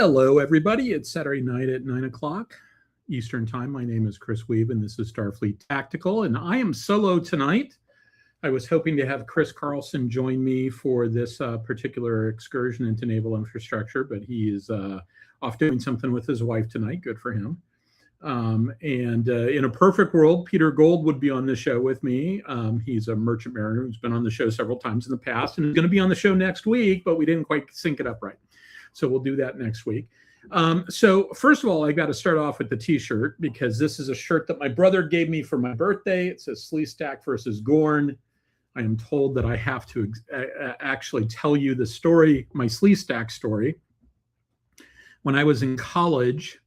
Hello, everybody. It's Saturday night at 9 o'clock Eastern Time. My name is Chris Weuve, and this is Starfleet Tactical, and I am solo tonight. I was hoping to have Chris Carlson join me for this particular excursion into naval infrastructure, but he is off doing something with his wife tonight. Good for him. In a perfect world, Peter Gold would be on the show with me. He's a merchant mariner who's been on the show several times in the past and is going to be on the show next week, but we didn't quite sync it up right. So we'll do that next week. So first of all, I got to start off with the t-shirt because this is a shirt that my brother gave me for my birthday. It says Sleestack versus Gorn. I am told that I have to actually tell you the story, my Sleestack story. When I was in college,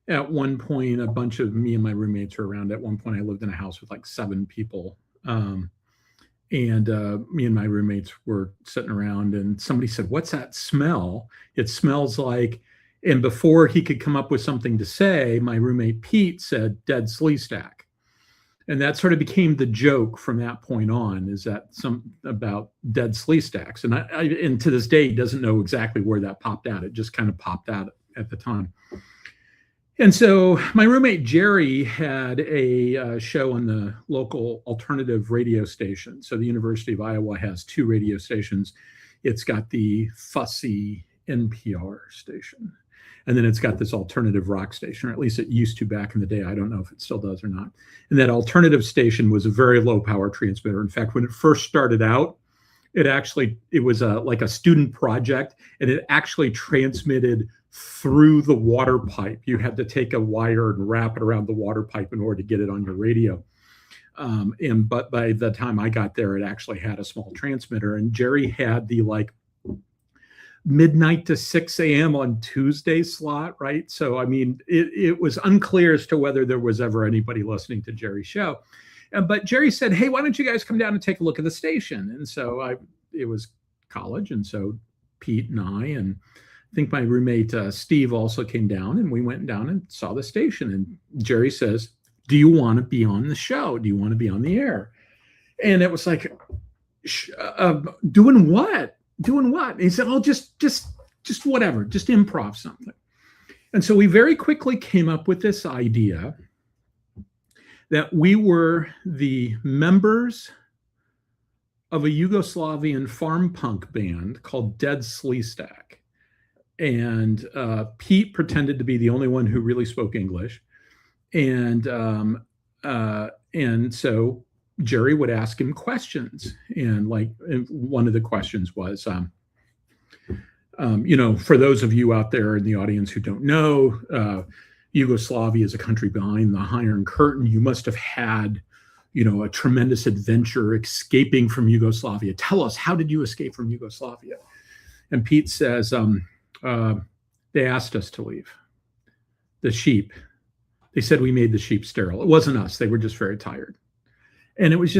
at one point, a bunch of me and my roommates were around. At one point, I lived in a house with like 7 people. Me and my roommates were sitting around and somebody said, "What's that smell?" It smells like, and before he could come up with something to say, my roommate Pete said, "Dead Sleestack." And that sort of became the joke from that point on, is that some about dead Sleestacks. And and to this day, he doesn't know exactly where that popped out. It just kind of popped out at the time. And so my roommate Jerry had a show on the local alternative radio station. So the University of Iowa has 2 radio stations. It's got the fussy NPR station, and then it's got this alternative rock station, or at least it used to back in the day. I don't know if it still does or not. And that alternative station was a very low power transmitter. In fact, when it first started out, it was like a student project, and it actually transmitted through the water pipe. You had to take a wire and wrap it around the water pipe in order to get it on your radio. But by the time I got there, it actually had a small transmitter, and Jerry had the like midnight to 6 a.m. on Tuesday slot, right? So, I mean, it was unclear as to whether there was ever anybody listening to Jerry's show. But Jerry said, "Hey, why don't you guys come down and take a look at the station?" And so it was college. And so Pete and I think my roommate Steve also came down, and we went down and saw the station. And Jerry says, "Do you want to be on the show? Do you want to be on the air?" And it was like, doing what? Doing what? And he said, "Oh, just whatever, just improv something." And so we very quickly came up with this idea that we were the members of a Yugoslavian farm punk band called Dead Sleestack. And Pete pretended to be the only one who really spoke English. And so Jerry would ask him questions. And one of the questions was, for those of you out there in the audience who don't know, Yugoslavia is a country behind the Iron Curtain. You must have had, a tremendous adventure escaping from Yugoslavia. Tell us, how did you escape from Yugoslavia? And Pete says, they asked us to leave. The sheep. They said we made the sheep sterile. It wasn't us. They were just very tired. And it was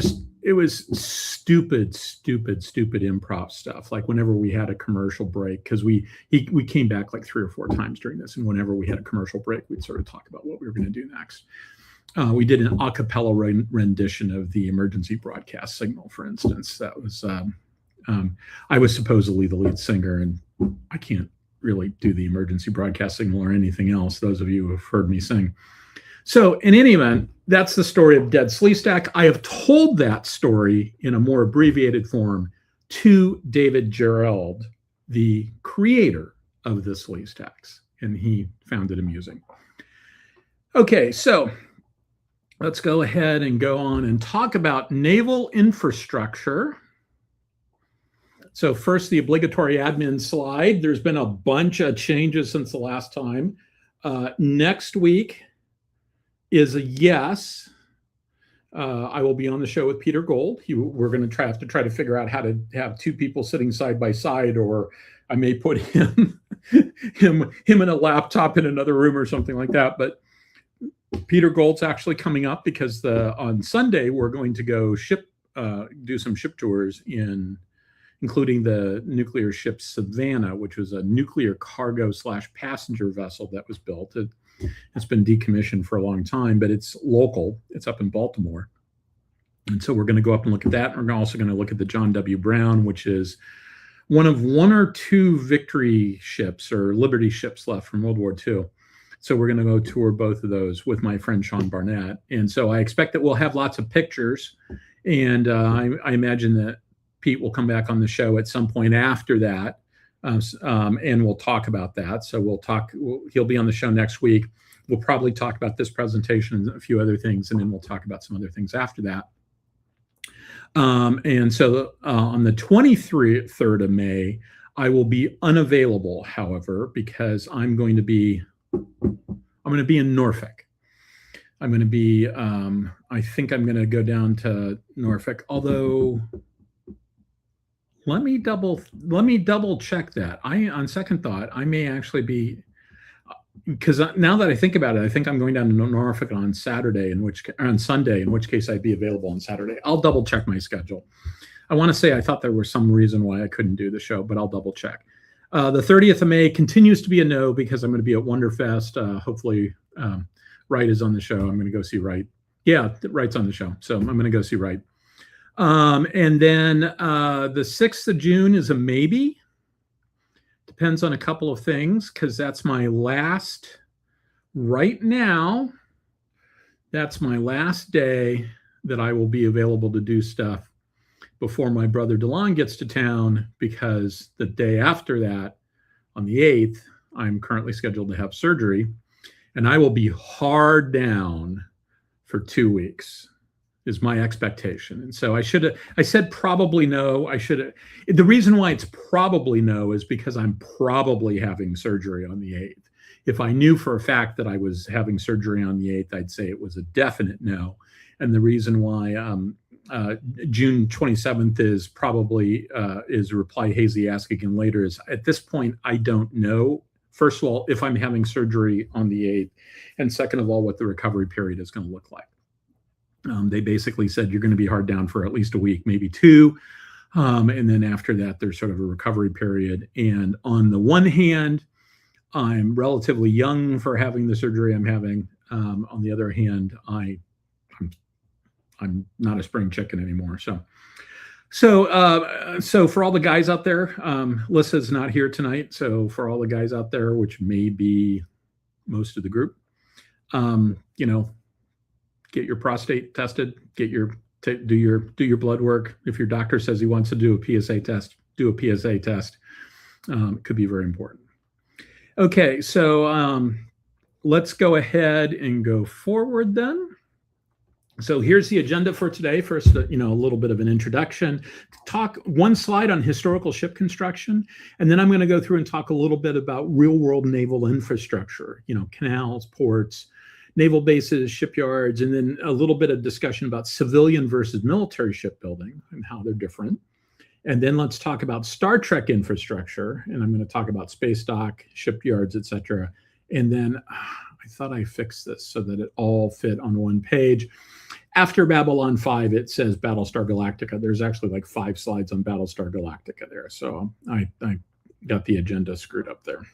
stupid improv stuff. Like whenever we had a commercial break, because we came back like 3 or 4 times during this. And whenever we had a commercial break, we'd sort of talk about what we were going to do next. We did an a cappella rendition of the emergency broadcast signal, for instance. That was, I was supposedly the lead singer, and I can't really do the emergency broadcast signal or anything else, those of you who have heard me sing. So in any event, that's the story of Dead Sleestack. I have told that story in a more abbreviated form to David Gerald, the creator of the Sleestacks, and he found it amusing. Okay, so let's go ahead and go on and talk about naval infrastructure. So first, the obligatory admin slide. There's been a bunch of changes since the last time. Next week is a yes. I will be on the show with Peter Gold. We're going to have to figure out how to have 2 people sitting side by side, or I may put him in a laptop in another room or something like that. But Peter Gold's actually coming up because on Sunday we're going to go do some ship tours including the nuclear ship Savannah, which was a nuclear cargo / passenger vessel that was built. It's been decommissioned for a long time, but it's local. It's up in Baltimore. And so we're going to go up and look at that. We're also going to look at the John W. Brown, which is one of one or two victory ships or Liberty ships left from World War II. So we're going to go tour both of those with my friend Sean Barnett. And so I expect that we'll have lots of pictures. And I imagine that Pete will come back on the show at some point after that. And we'll talk about that. So he'll be on the show next week. We'll probably talk about this presentation and a few other things, and then we'll talk about some other things after that. And so on the 23rd of May, I will be unavailable, however, because I'm going to be in Norfolk. I'm going to be, I think I'm going to go down to Norfolk, although let me double check that. On second thought, I may actually be, because now that I think about it, I think I'm going down to Norfolk on Sunday, in which case I'd be available on Saturday. I'll double check my schedule. I want to say I thought there was some reason why I couldn't do the show, but I'll double check. The 30th of May continues to be a no because I'm going to be at Wonderfest. Hopefully Wright is on the show. I'm going to go see Wright. Yeah, Wright's on the show. So I'm going to go see Wright. And then the 6th of June is a maybe. Depends on a couple of things, because that's my last, right now, that's my last day that I will be available to do stuff before my brother DeLon gets to town, because the day after that, on the 8th, I'm currently scheduled to have surgery, and I will be hard down for 2 weeks. Is my expectation. And so I said probably no. The reason why it's probably no is because I'm probably having surgery on the 8th. If I knew for a fact that I was having surgery on the 8th, I'd say it was a definite no. And the reason why June 27th is probably is reply hazy, ask again later is at this point, I don't know. First of all, if I'm having surgery on the 8th, and second of all, what the recovery period is going to look like. They basically said you're going to be hard down for at least a week, maybe 2. And then after that, there's sort of a recovery period. And on the one hand, I'm relatively young for having the surgery I'm having. On the other hand, I'm not a spring chicken anymore. So for all the guys out there, Lissa's not here tonight. So for all the guys out there, which may be most of the group, get your prostate tested, do your blood work. If your doctor says he wants to do a PSA test, do a PSA test. It could be very important. Okay, so let's go ahead and go forward then. So here's the agenda for today. First, a little bit of an introduction. Talk one slide on historical ship construction, and then I'm going to go through and talk a little bit about real-world naval infrastructure. Canals, ports, naval bases, shipyards, and then a little bit of discussion about civilian versus military shipbuilding and how they're different. And then let's talk about Star Trek infrastructure, and I'm going to talk about space dock, shipyards, etc. And then I thought I fixed this so that it all fit on one page. After Babylon 5, it says Battlestar Galactica. There's actually like 5 slides on Battlestar Galactica there. So I got the agenda screwed up there.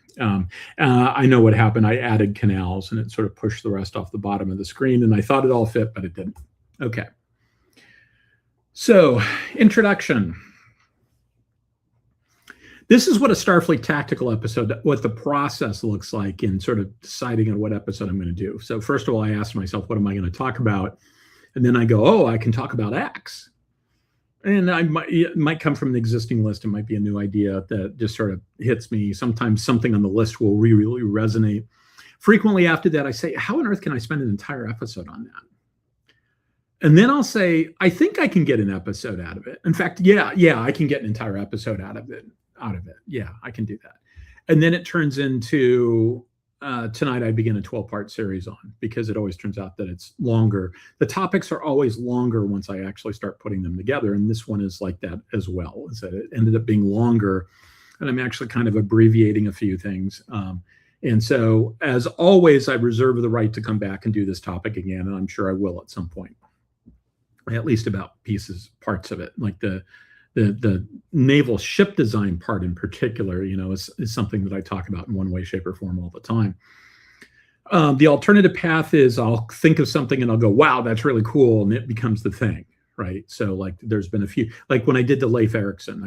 I know what happened. I added Canals, and it sort of pushed the rest off the bottom of the screen, and I thought it all fit, but it didn't. Okay. So, introduction. This is what a Starfleet Tactical episode, what the process looks like in sort of deciding on what episode I'm going to do. So first of all, I asked myself, what am I going to talk about? And then I go, oh, I can talk about X. And it might come from an existing list. It might be a new idea that just sort of hits me. Sometimes something on the list will really resonate. Frequently after that, I say, how on earth can I spend an entire episode on that? And then I'll say, I think I can get an episode out of it. In fact, yeah, I can get an entire episode out of it. Yeah, I can do that. And then it turns into tonight I begin a 12-part series on, because it always turns out that it's longer. The topics are always longer once I actually start putting them together. And this one is like that as well, is that it ended up being longer, and I'm actually kind of abbreviating a few things. And so as always, I reserve the right to come back and do this topic again. And I'm sure I will at some point, at least about parts of it, like the naval ship design part in particular, is something that I talk about in one way, shape, or form all the time. The alternative path is I'll think of something and I'll go, wow, that's really cool. And it becomes the thing, right? So like there's been a few, like when I did the Leif Erikson,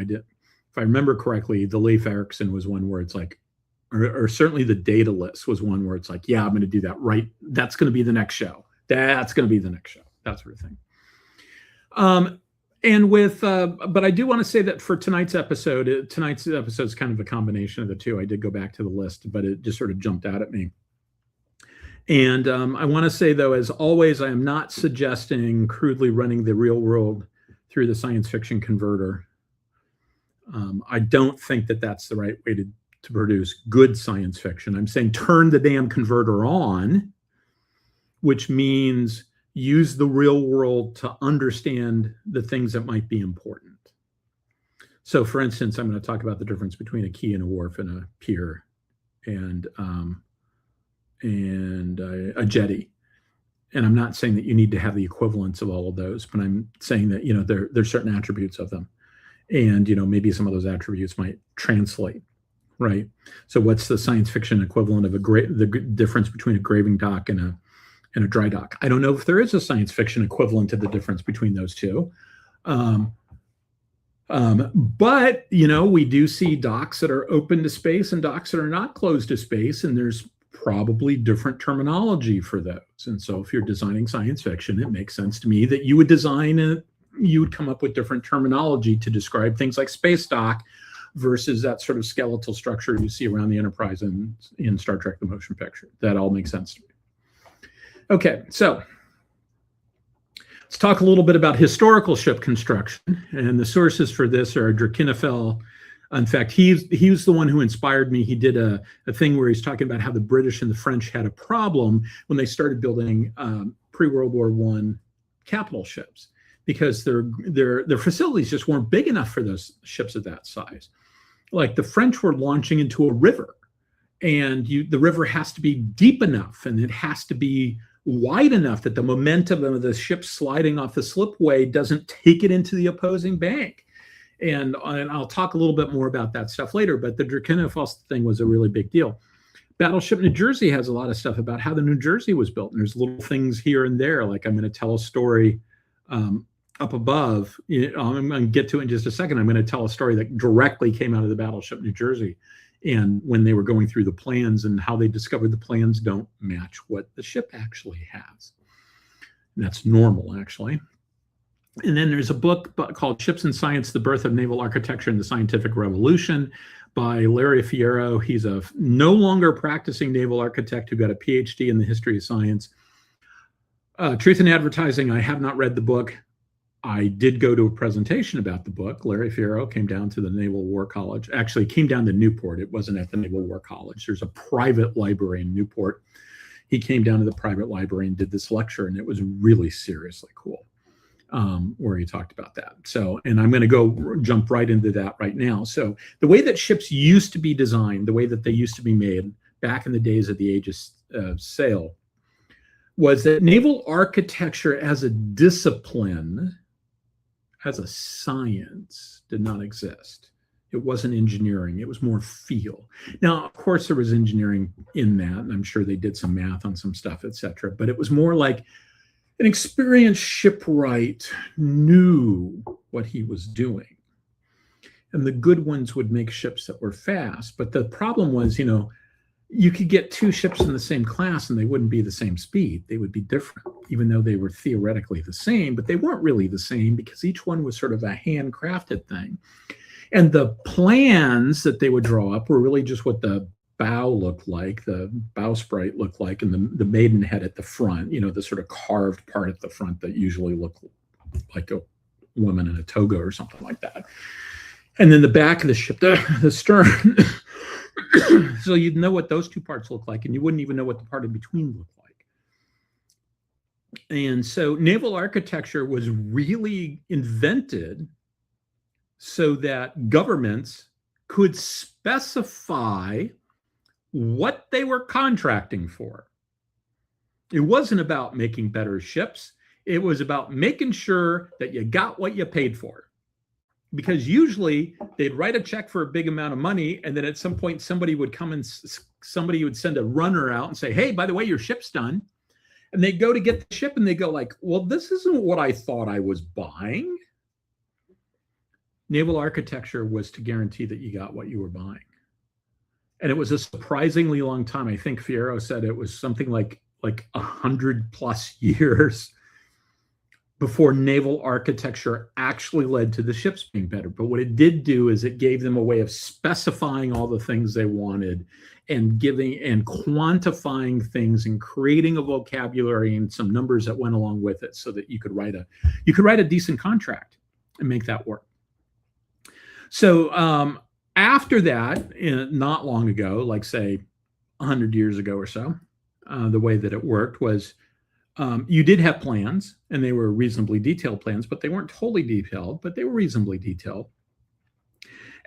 if I remember correctly, the Leif Erikson was one where it's like, or certainly the data list was one where it's like, yeah, I'm going to do that, right? That's going to be the next show. That's going to be the next show. That sort of thing. And with, but I do want to say that for tonight's episode is kind of a combination of the two. I did go back to the list, but it just sort of jumped out at me. And I want to say, though, as always, I am not suggesting crudely running the real world through the science fiction converter. I don't think that that's the right way to produce good science fiction. I'm saying turn the damn converter on, which means use the real world to understand the things that might be important. So, for instance, I'm going to talk about the difference between a quay and a wharf and a pier and a jetty. And I'm not saying that you need to have the equivalents of all of those, but I'm saying that, you know, there's certain attributes of them. And, you know, maybe some of those attributes might translate, right? So what's the science fiction equivalent of the difference between a graving dock and a dry dock? I don't know if there is a science fiction equivalent to the difference between those two. But, you know, we do see docks that are open to space and docks that are not closed to space, and there's probably different terminology for those. And so if you're designing science fiction, it makes sense to me that you would you would come up with different terminology to describe things like space dock versus that sort of skeletal structure you see around the Enterprise in Star Trek The Motion Picture. That all makes sense to me. Okay, so let's talk a little bit about historical ship construction. And the sources for this are Drakenfell. In fact, he was the one who inspired me. He did a thing where he's talking about how the British and the French had a problem when they started building pre-World War I capital ships, because their facilities just weren't big enough for those ships of that size. Like the French were launching into a river, and the river has to be deep enough, and it has to be wide enough that the momentum of the ship sliding off the slipway doesn't take it into the opposing bank. And I'll talk a little bit more about that stuff later, but the Drakenfell thing was a really big deal. Battleship New Jersey has a lot of stuff about how the New Jersey was built. And there's little things here and there, like I'm going to tell a story up above. I'm going to get to it in just a second. I'm going to tell a story that directly came out of the Battleship New Jersey, and when they were going through the plans and how they discovered the plans don't match what the ship actually has. And that's normal, actually. And then there's a book called Ships and Science, The Birth of Naval Architecture and the Scientific Revolution by Larry Fierro. He's a no longer practicing naval architect who got a PhD in the history of science. Truth in Advertising, I have not read the book. I did go to a presentation about the book. Larry Fierro came down to the Naval War College. Actually, came down to Newport. It wasn't at the Naval War College. There's a private library in Newport. He came down to the private library and did this lecture, and it was really seriously cool. Where he talked about that. So, and I'm going to go jump right into that right now. So the way that ships used to be designed, the way that they used to be made back in the days of the age of sail, was that naval architecture as a discipline, as a science, did not exist. It wasn't engineering. It was more feel. Now, of course, there was engineering in that, and I'm sure they did some math on some stuff, etc. But it was more like an experienced shipwright knew what he was doing. And the good ones would make ships that were fast. But the problem was, you know, you could get two ships in the same class and they wouldn't be the same speed. They would be different, even though they were theoretically the same, but they weren't really the same because each one was sort of a handcrafted thing. And the plans that they would draw up were really just what the bow looked like, the bowsprit looked like, and the maidenhead at the front, you know, the sort of carved part at the front that usually looked like a woman in a toga or something like that. And then the back of the ship, the stern. So you'd know what those two parts look like, and you wouldn't even know what the part in between looked like. And so naval architecture was really invented so that governments could specify what they were contracting for. It wasn't about making better ships. It was about making sure that you got what you paid for. Because usually they'd write a check for a big amount of money, and then at some point somebody would come and somebody would send a runner out and say, hey, by the way, your ship's done. And they go to get the ship and they go like, well, this isn't what I thought I was buying. naval architecture was to guarantee that you got what you were buying. And it was a surprisingly long time. I think Fierro said it was something like 100+ years before naval architecture actually led to the ships being better. But what it did do is it gave them a way of specifying all the things they wanted and giving and quantifying things and creating a vocabulary and some numbers that went along with it so that you could write a decent contract and make that work. So after that, not long ago, like say 100 years ago or so, the way that it worked was you did have plans, and they were reasonably detailed plans, but they weren't totally detailed, but they were reasonably detailed.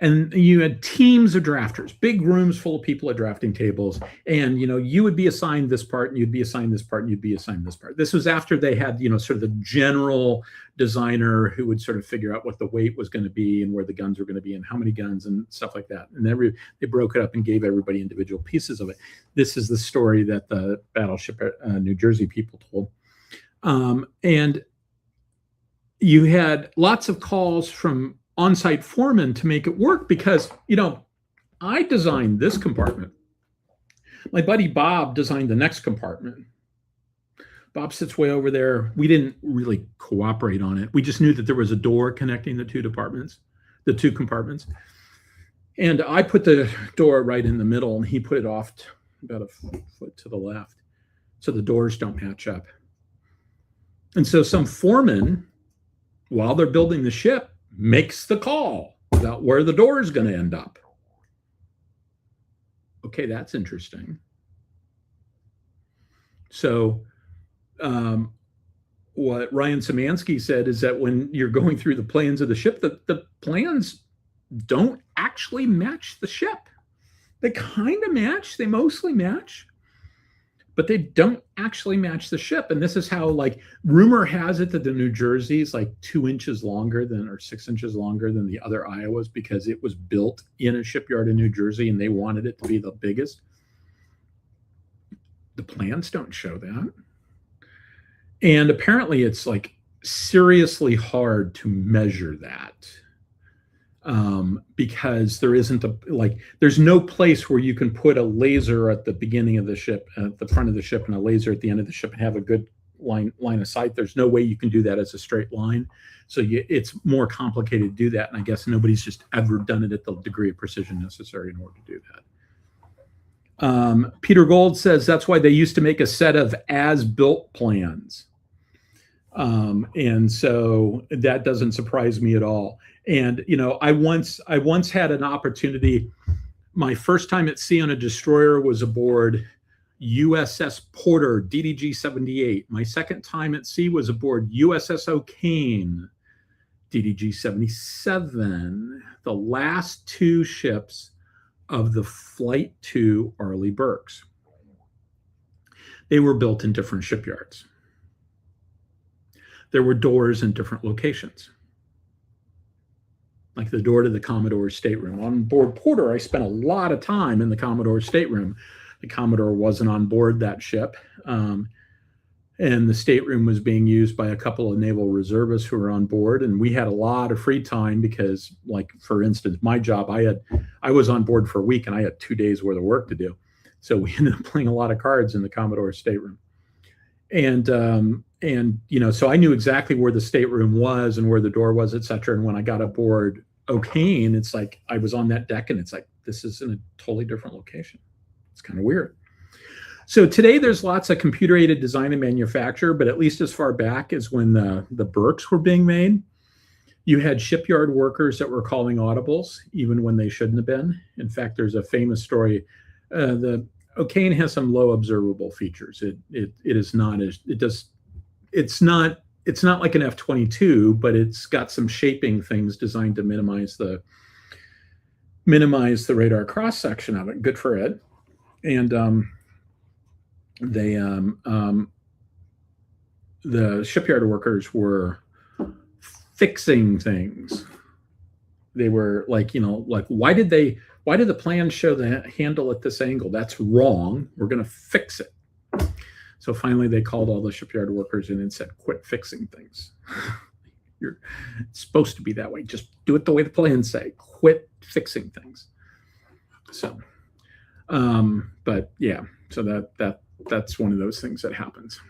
And you had teams of drafters, big rooms full of people at drafting tables. And, you would be assigned this part, and you'd be assigned this part, and you'd be assigned this part. This was after they had, sort of the general designer who would sort of figure out what the weight was going to be and where the guns were going to be and how many guns and stuff like that. And they broke it up and gave everybody individual pieces of it. This is the story that the Battleship New Jersey people told. And you had lots of calls from on-site foreman to make it work because, I designed this compartment. My buddy Bob designed the next compartment. Bob sits way over there. We didn't really cooperate on it. We just knew that there was a door connecting the two compartments. And I put the door right in the middle, and he put it off about a foot to the left. So the doors don't match up. And so some foreman, while they're building the ship, makes the call about where the door is going to end up. Okay, that's interesting. So what Ryan Szymanski said is that when you're going through the plans of the ship, the plans don't actually match the ship. They kind of match, they mostly match, but they don't actually match the ship. And this is how, rumor has it that the New Jersey is 2 inches longer or 6 inches longer than the other Iowas because it was built in a shipyard in New Jersey and they wanted it to be the biggest. The plans don't show that. And apparently it's seriously hard to measure that. Because there isn't there's no place where you can put a laser at the beginning of the ship, at the front of the ship, and a laser at the end of the ship and have a good line of sight. There's no way you can do that as a straight line. So it's more complicated to do that. And I guess nobody's just ever done it at the degree of precision necessary in order to do that. Peter Gold says that's why they used to make a set of as-built plans. And so that doesn't surprise me at all. And, I once had an opportunity. My first time at sea on a destroyer was aboard USS Porter, DDG 78. My second time at sea was aboard USS O'Kane, DDG 77, the last two ships of the Flight 2 Arleigh Burkes. They were built in different shipyards. There were doors in different locations. Like the door to the Commodore's stateroom. On board Porter, I spent a lot of time in the Commodore's stateroom. The Commodore wasn't on board that ship. And the stateroom was being used by a couple of naval reservists who were on board. And we had a lot of free time because, for instance, my job, I was on board for a week and I had 2 days worth of work to do. So we ended up playing a lot of cards in the Commodore's stateroom. And so I knew exactly where the stateroom was and where the door was, et cetera. And when I got aboard O'Kane, it's I was on that deck and it's this is in a totally different location. It's kind of weird. So today there's lots of computer-aided design and manufacture, but at least as far back as when the Burkes were being made, you had shipyard workers that were calling audibles, even when they shouldn't have been. In fact, there's a famous story. The O'Kane has some low observable features. It's not like an F-22, but it's got some shaping things designed to minimize the radar cross section of it. Good for it. And the shipyard workers were fixing things. They were why did the plan show the handle at this angle? That's wrong. We're going to fix it. So finally they called all the shipyard workers in and said, quit fixing things. It's supposed to be that way. Just do it the way the plans say. Quit fixing things. So, but yeah, so that's one of those things that happens.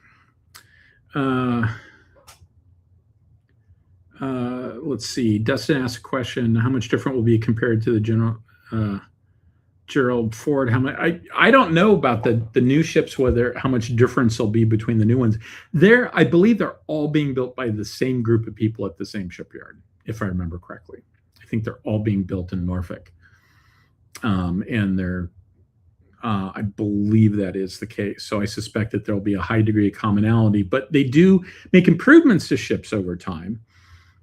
Let's see. Dustin asked a question: how much different will be compared to the general Gerald Ford? How much? I don't know about the new ships, how much difference there'll be between the new ones. I believe they're all being built by the same group of people at the same shipyard, if I remember correctly. I think they're all being built in Norfolk, and I believe that is the case. So I suspect that there'll be a high degree of commonality, but they do make improvements to ships over time.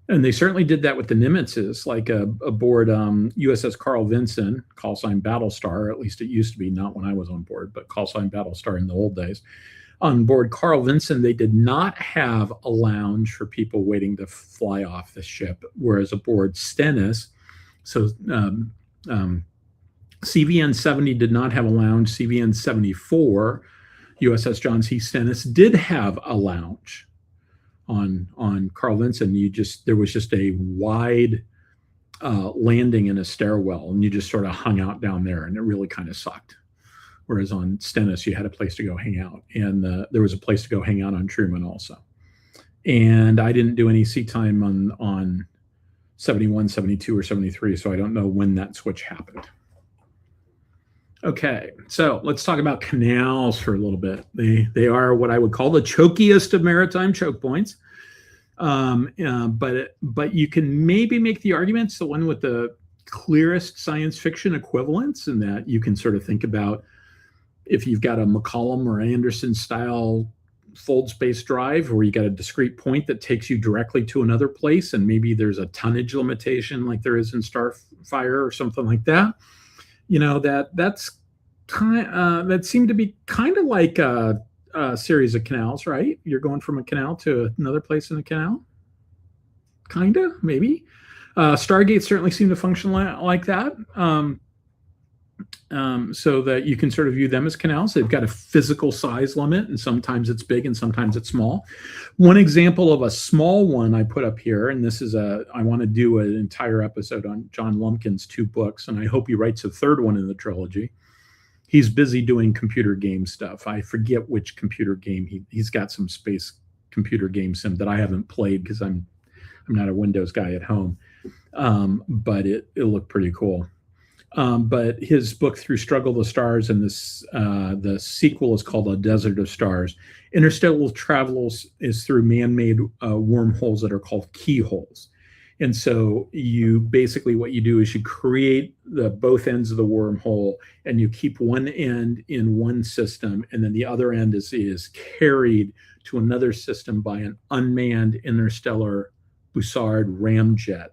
And they certainly did that with the Nimitzes, like aboard USS Carl Vinson, call sign Battlestar, at least it used to be, not when I was on board, but call sign Battlestar in the old days. On board Carl Vinson, they did not have a lounge for people waiting to fly off the ship, whereas aboard Stennis, so CVN 70 did not have a lounge. CVN 74, USS John C. Stennis, did have a lounge. On Carl Vinson, there was just a wide landing in a stairwell, and you just sort of hung out down there, and it really kind of sucked. Whereas on Stennis, you had a place to go hang out, and there was a place to go hang out on Truman also. And I didn't do any seat time on 71, 72, or 73, so I don't know when that switch happened. Okay, so let's talk about canals for a little bit. They are what I would call the chokiest of maritime choke points. But you can maybe make the argument it's the one with the clearest science fiction equivalence, in that you can sort of think about if you've got a McCollum or Anderson style fold space drive, where you got a discrete point that takes you directly to another place, and maybe there's a tonnage limitation like there is in Starfire or something like that. That's that seemed to be kind of like a series of canals, right? You're going from a canal to another place in a canal, kind of, maybe. Stargates certainly seem to function like that, so that you can sort of view them as canals. They've got a physical size limit, and sometimes it's big and sometimes it's small. One example of a small one I put up here, and this is I want to do an entire episode on John Lumpkin's 2 books, and I hope he writes a 3rd one in the trilogy. He's busy doing computer game stuff. I forget which computer game. He's got some space computer game sim that I haven't played because I'm not a Windows guy at home, but it looked pretty cool. But his book Through Struggle the Stars, and the sequel is called A Desert of Stars. Interstellar travel is through man-made wormholes that are called keyholes. And so what you do is you create both ends of the wormhole, and you keep one end in one system, and then the other end is carried to another system by an unmanned interstellar Bussard ramjet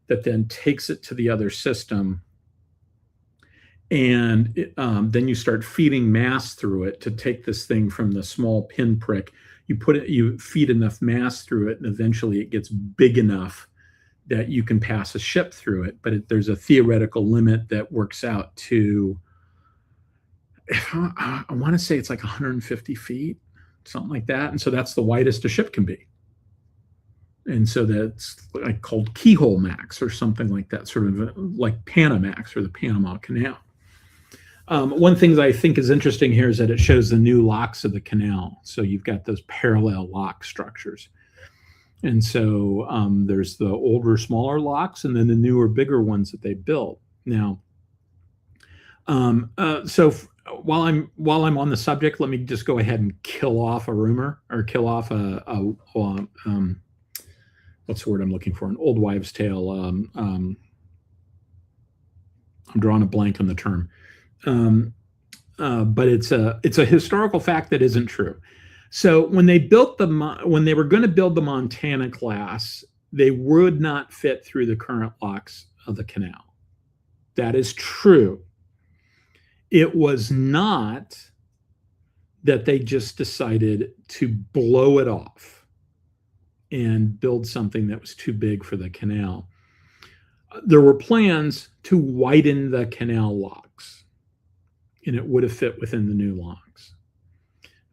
that then takes it to the other system. And then you start feeding mass through it to take this thing from the small pinprick. You feed enough mass through it, and eventually it gets big enough that you can pass a ship through it. But there's a theoretical limit that works out to, I want to say it's like 150 feet, something like that. And so that's the widest a ship can be. And so that's like called keyhole max or something like that, sort of like Panamax or the Panama Canal. One thing that I think is interesting here is that it shows the new locks of the canal. So you've got those parallel lock structures. And so there's the older, smaller locks, and then the newer, bigger ones that they built. Now, so while I'm on the subject, let me just go ahead and kill off a rumor, or kill off what's the word I'm looking for? An old wives' tale. I'm drawing a blank on the term. But it's a historical fact that isn't true. So when they were going to build the Montana class, they would not fit through the current locks of the canal. That is true. It was not that they just decided to blow it off and build something that was too big for the canal. There were plans to widen the canal locks, and it would have fit within the new locks.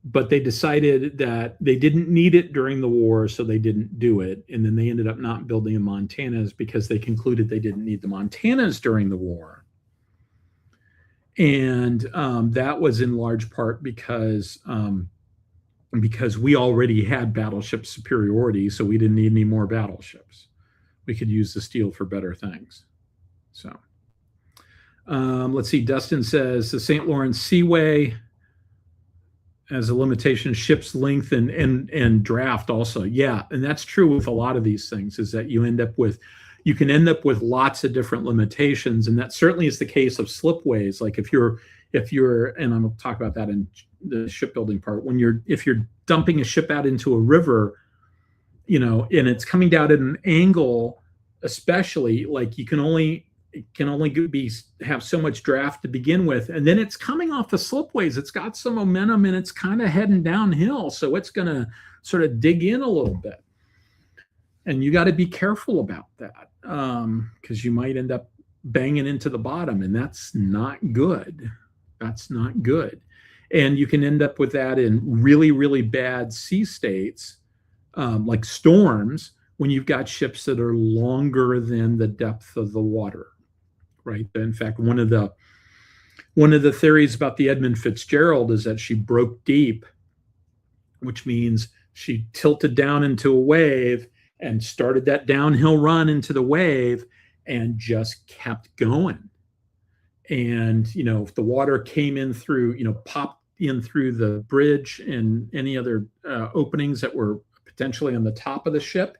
but they decided that they didn't need it during the war, so they didn't do it. And then they ended up not building the Montanas because they concluded they didn't need the Montanas during the war. And that was in large part because we already had battleship superiority, so we didn't need any more battleships. We could use the steel for better things. So let's see. Dustin says the St. Lawrence Seaway as a limitation, ship's length and draft also. Yeah, and that's true with a lot of these things, is that you can end up with lots of different limitations, and that certainly is the case of slipways. Like if you're, and I'm going to talk about that in the shipbuilding part, if you're dumping a ship out into a river, and it's coming down at an angle, especially, like it can only have so much draft to begin with, and then it's coming off the slipways. It's got some momentum and it's kind of heading downhill, so it's going to sort of dig in a little bit, and you got to be careful about that, because you might end up banging into the bottom, and that's not good. That's not good. And you can end up with that in really, really bad sea states, like storms, when you've got ships that are longer than the depth of the water. Right. In fact, one of the theories about the Edmund Fitzgerald is that she broke deep, which means she tilted down into a wave and started that downhill run into the wave and just kept going. And, if the water came in through, popped in through the bridge and any other openings that were potentially on the top of the ship,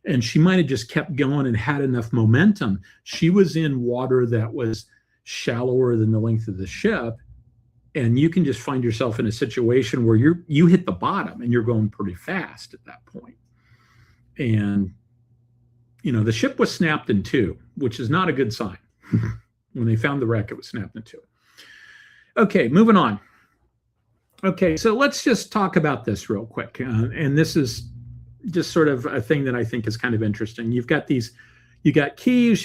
and she might have just kept going and had enough momentum. She was in water that was shallower than the length of the ship, and you can just find yourself in a situation where you hit the bottom and you're going pretty fast at that point. And the ship was snapped in two, which is not a good sign. When they found the wreck, it was snapped in two. Okay, moving on. Okay, so let's just talk about this real quick, and this is just sort of a thing that I think is kind of interesting. You got quays, you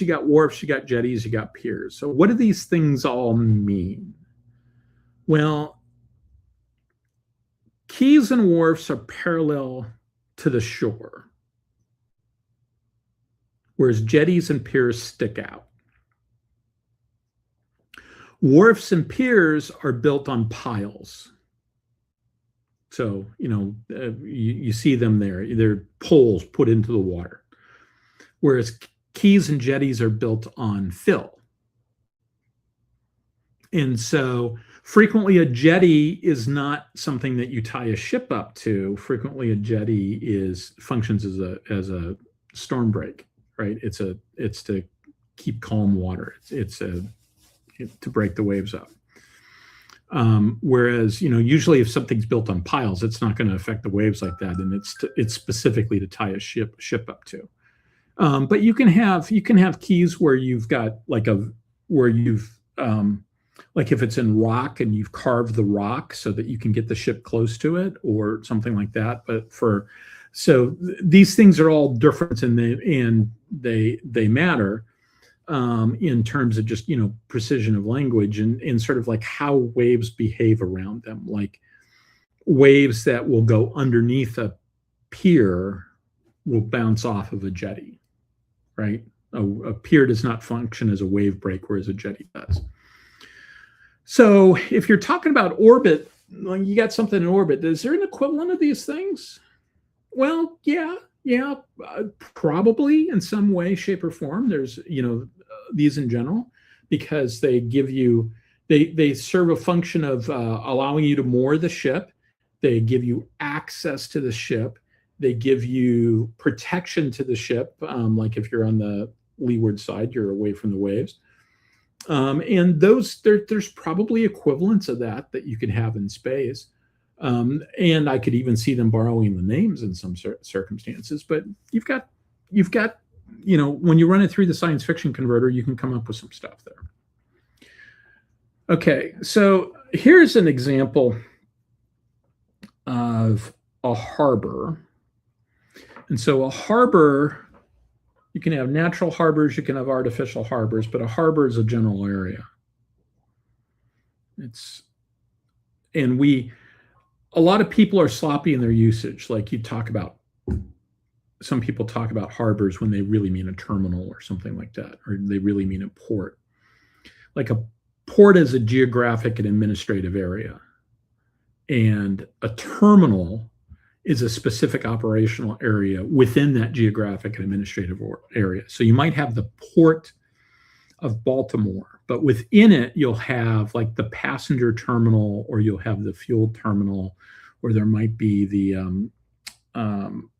got wharfs, you got jetties, you got piers. So what do these things all mean? Well, quays and wharfs are parallel to the shore, whereas jetties and piers stick out. Wharfs and piers are built on piles. So, you see them there. They're poles put into the water. Whereas quays and jetties are built on fill. And so frequently a jetty is not something that you tie a ship up to. Frequently a jetty functions as a storm break, right? It's to keep calm water. It's to break the waves up. Whereas, usually if something's built on piles, it's not going to affect the waves like that, and it's specifically to tie a ship up to. But you can have quays where you've got like if it's in rock and you've carved the rock so that you can get the ship close to it or something like that. So these things are all different, and they matter. In terms of just, precision of language and sort of like how waves behave around them. Like waves that will go underneath a pier will bounce off of a jetty, right? A pier does not function as a wave break, whereas a jetty does. So if you're talking about orbit, like you got something in orbit, is there an equivalent of these things? Well, yeah, probably in some way, shape, or form. There's, these in general, because they give you, they serve a function of allowing you to moor the ship. They give you access to the ship. They give you protection to the ship. Like if you're on the leeward side, you're away from the waves. And there's probably equivalents of that you could have in space. And I could even see them borrowing the names in some circumstances. But you've got, when you run it through the science fiction converter, you can come up with some stuff there. Okay, so here's an example of a harbor. And so a harbor, you can have natural harbors, you can have artificial harbors, but a harbor is a general area. a lot of people are sloppy in their usage. Like some people talk about harbors when they really mean a terminal or something like that, or they really mean a port. Like a port is a geographic and administrative area, and a terminal is a specific operational area within that geographic and administrative area. So you might have the port of Baltimore, but within it, you'll have like the passenger terminal, or you'll have the fuel terminal, or there might be the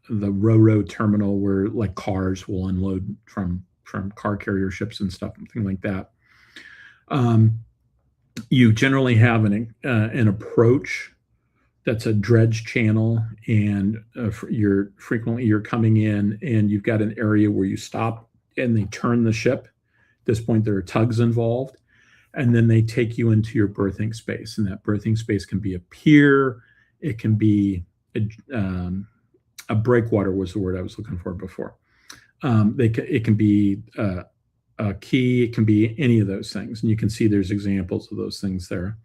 railroad terminal where like cars will unload from car carrier ships and stuff, and things like that. You generally have an approach that's a dredge channel, and you're coming in, and you've got an area where you stop and they turn the ship. At this point, there are tugs involved, and then they take you into your berthing space, and that berthing space can be a pier, it can be a breakwater was the word I was looking for before. It can be a key, it can be any of those things, and you can see there's examples of those things there.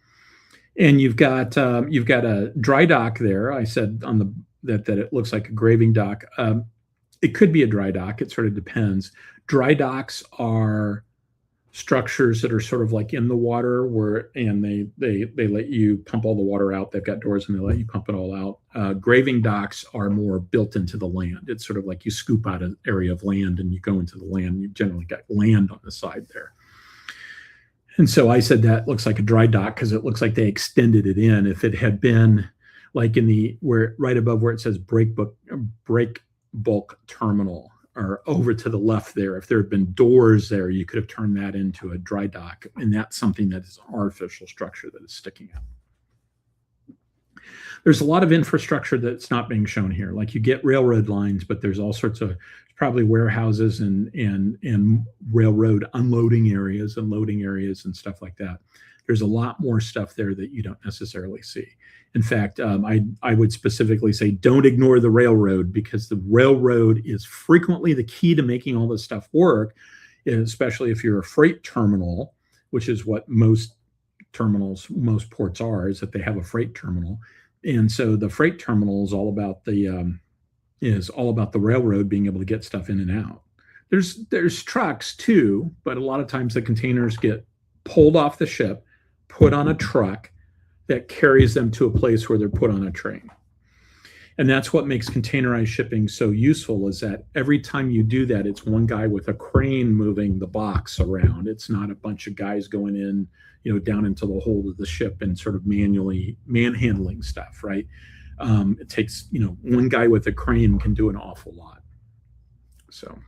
And you've got a dry dock there. I said on that it looks like a graving dock. It could be a dry dock. It sort of depends. Dry docks are structures that are sort of like in the water, and they let you pump all the water out. They've got doors and they let you pump it all out. Graving docks are more built into the land. It's sort of like you scoop out an area of land and you go into the land. You've generally got land on the side there. And so I said that looks like a dry dock because it looks like they extended it in. If it had been like right above where it says break bulk terminal, or over to the left there, if there had been doors there, you could have turned that into a dry dock. And that's something that is an artificial structure that is sticking out. There's a lot of infrastructure that's not being shown here. Like you get railroad lines, but there's all sorts of probably warehouses and railroad unloading areas and loading areas and stuff like that. There's a lot more stuff there that you don't necessarily see. In fact, I would specifically say don't ignore the railroad, because the railroad is frequently the key to making all this stuff work, especially if you're a freight terminal, which is what most ports are, is that they have a freight terminal. And so the freight terminal is all about the railroad being able to get stuff in and out. There's trucks too, but a lot of times the containers get pulled off the ship, put on a truck that carries them to a place where they're put on a train. And that's what makes containerized shipping so useful, is that every time you do that, it's one guy with a crane moving the box around. It's not a bunch of guys going in, down into the hold of the ship and sort of manually manhandling stuff, right? It takes, one guy with a crane can do an awful lot. So,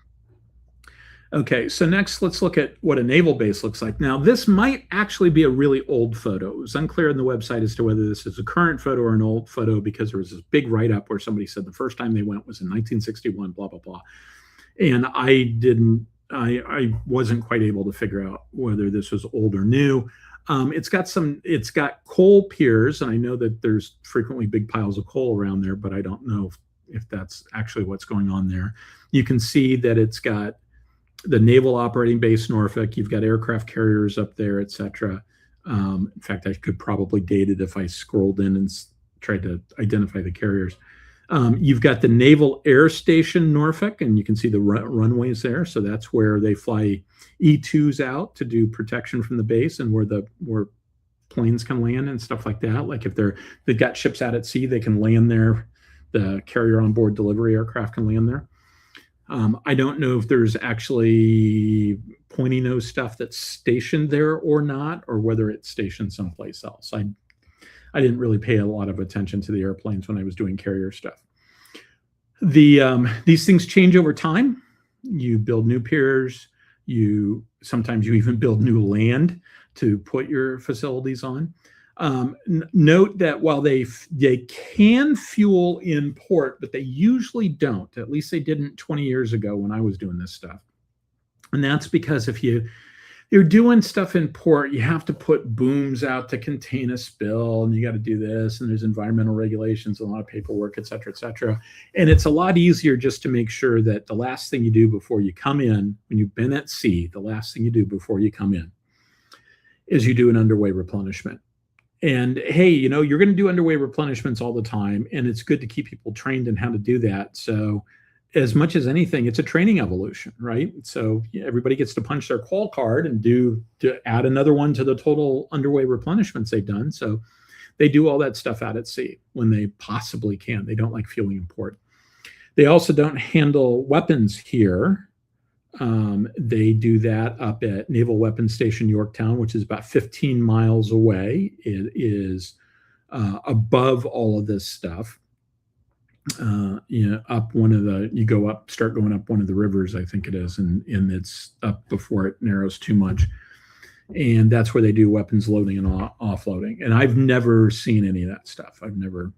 okay, so next let's look at what a naval base looks like. Now, this might actually be a really old photo. It was unclear on the website as to whether this is a current photo or an old photo, because there was this big write-up where somebody said the first time they went was in 1961, blah, blah, blah. And I wasn't quite able to figure out whether this was old or new. It's got coal piers, and I know that there's frequently big piles of coal around there, but I don't know if that's actually what's going on there. You can see that it's got the Naval Operating Base Norfolk. You've got aircraft carriers up there, etc. In fact, I could probably date it if I scrolled in and tried to identify the carriers. You've got the Naval Air Station Norfolk, and you can see the runways there. So that's where they fly E-2s out to do protection from the base, and where planes can land and stuff like that. Like if they've got ships out at sea, they can land there. The carrier on board delivery aircraft can land there. I don't know if there's actually pointy nose stuff that's stationed there or not, or whether it's stationed someplace else. I didn't really pay a lot of attention to the airplanes when I was doing carrier stuff. These things change over time. You build new piers. Sometimes you even build new land to put your facilities on. Note that while they can fuel in port, but they usually don't. At least they didn't 20 years ago when I was doing this stuff. And that's because if you're doing stuff in port, you have to put booms out to contain a spill, and you got to do this, and there's environmental regulations, a lot of paperwork, et cetera, et cetera. And it's a lot easier just to make sure that the last thing you do before you come in, when you've been at sea, the last thing you do before you come in is you do an underway replenishment. And hey, you're going to do underway replenishments all the time, and it's good to keep people trained in how to do that. So as much as anything, it's a training evolution, right? So everybody gets to punch their call card and to add another one to the total underway replenishments they've done. So they do all that stuff out at sea when they possibly can. They don't like feeling important. They also don't handle weapons here. They do that up at Naval Weapons Station Yorktown, which is about 15 miles away. It is above all of this stuff. Up start going up one of the rivers, I think it is, and it's up before it narrows too much. And that's where they do weapons loading and offloading. And I've never seen any of that stuff. I've never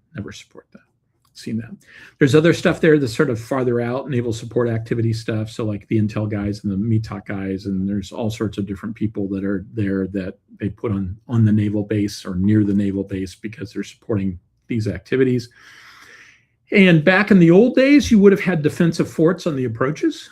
seen that. There's other stuff there that's sort of farther out, naval support activity stuff. So like the intel guys and the METOC guys, and there's all sorts of different people that are there that they put on the naval base or near the naval base because they're supporting these activities. And back in the old days, you would have had defensive forts on the approaches.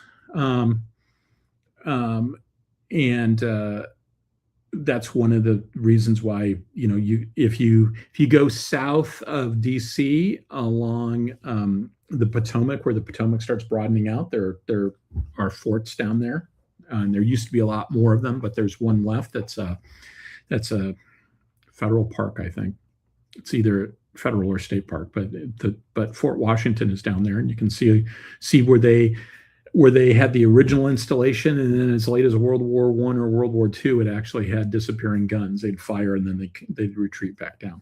That's one of the reasons why, if you go south of DC along the Potomac, where the Potomac starts broadening out, there are forts down there. And there used to be a lot more of them, but there's one left that's a federal park, I think. It's either federal or state park, but Fort Washington is down there, and you can see where they had the original installation, and then as late as World War I or World War II, it actually had disappearing guns. They'd fire and then they'd retreat back down.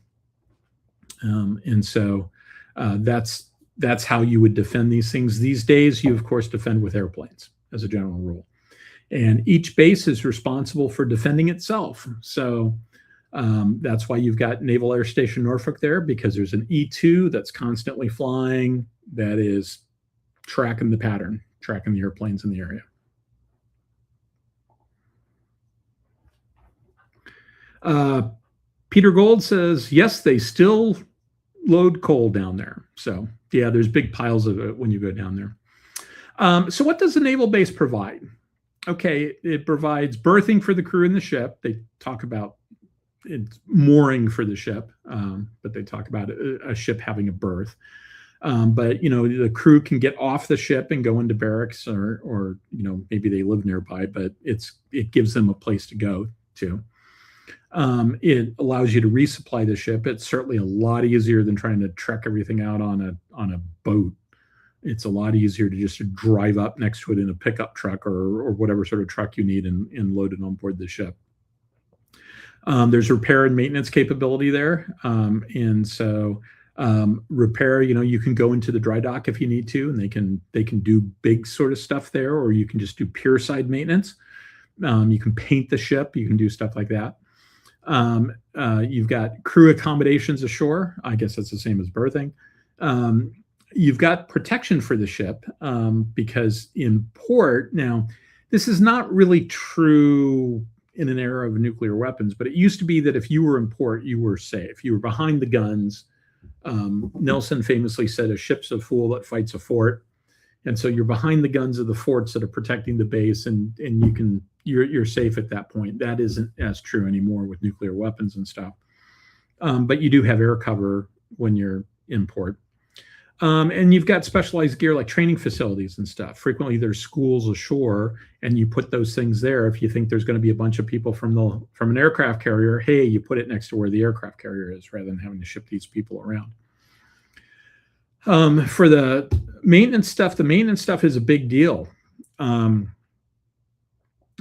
And so that's how you would defend these things. These days, you of course defend with airplanes as a general rule, and each base is responsible for defending itself. So that's why you've got Naval Air Station Norfolk there, because there's an E-2 that's constantly flying that is tracking the pattern, tracking the airplanes in the area. Peter Gold says, yes, they still load coal down there. So yeah, there's big piles of it when you go down there. So what does the naval base provide? Okay, it provides berthing for the crew in the ship. They talk about it's mooring for the ship, but they talk about a ship having a berth. But the crew can get off the ship and go into barracks, or maybe they live nearby, but it gives them a place to go to. It allows you to resupply the ship. It's certainly a lot easier than trying to trek everything out on a boat. It's a lot easier to just drive up next to it in a pickup truck or whatever sort of truck you need and load it on board the ship. There's repair and maintenance capability there, and so. Repair, you can go into the dry dock if you need to, and they can do big sort of stuff there, or you can just do pier side maintenance. You can paint the ship, you can do stuff like that. You've got crew accommodations ashore. I guess that's the same as berthing. You've got protection for the ship because in port, now this is not really true in an era of nuclear weapons, but it used to be that if you were in port, you were safe. You were behind the guns. Nelson famously said, a ship's a fool that fights a fort. And so you're behind the guns of the forts that are protecting the base, and you're safe at that point. That isn't as true anymore with nuclear weapons and stuff. But you do have air cover when you're in port. And you've got specialized gear like training facilities and stuff. Frequently there's schools ashore, and you put those things there. If you think there's going to be a bunch of people from an aircraft carrier, hey, you put it next to where the aircraft carrier is rather than having to ship these people around. For the maintenance stuff is a big deal.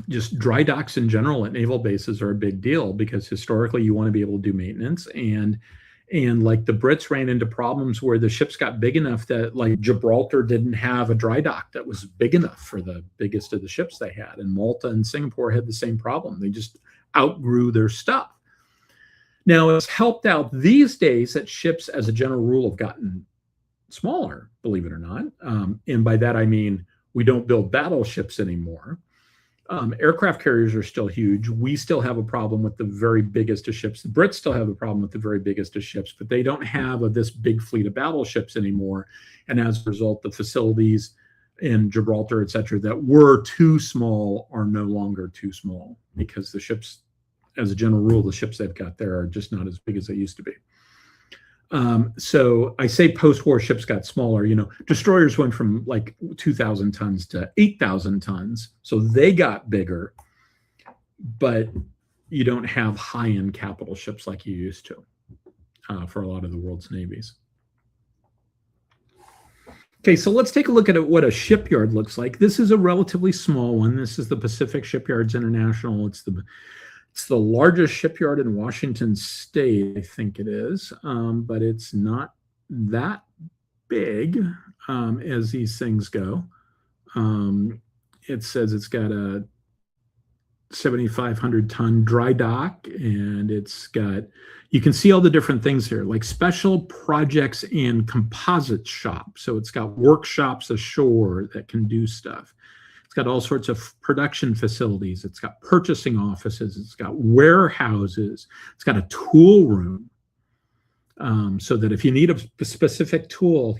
Just dry docks in general at naval bases are a big deal because historically you want to be able to do maintenance, and like the Brits ran into problems where the ships got big enough that like Gibraltar didn't have a dry dock that was big enough for the biggest of the ships they had. And Malta and Singapore had the same problem. They just outgrew their stuff. Now it's helped out these days that ships as a general rule have gotten smaller, believe it or not. And by that, I mean, we don't build battleships anymore. Aircraft carriers are still huge. We still have a problem with the very biggest of ships. The Brits still have a problem with the very biggest of ships, but they don't have this big fleet of battleships anymore. And as a result, the facilities in Gibraltar, et cetera, that were too small are no longer too small because the ships as a general rule, the ships they've got there are just not as big as they used to be. So I say post-war ships got smaller. Destroyers went from like 2,000 tons to 8,000 tons, so they got bigger. But you don't have high-end capital ships like you used to for a lot of the world's navies. Okay, so let's take a look at what a shipyard looks like. This is a relatively small one. This is the Pacific Shipyards International. It's the largest shipyard in Washington State, I think it is, but it's not that big as these things go. It says it's got a 7,500 ton dry dock, and you can see all the different things here, like special projects and composite shop. So it's got workshops ashore that can do stuff. It's got all sorts of production facilities. It's got purchasing offices. It's got warehouses. It's got a tool room. So that if you need a specific tool,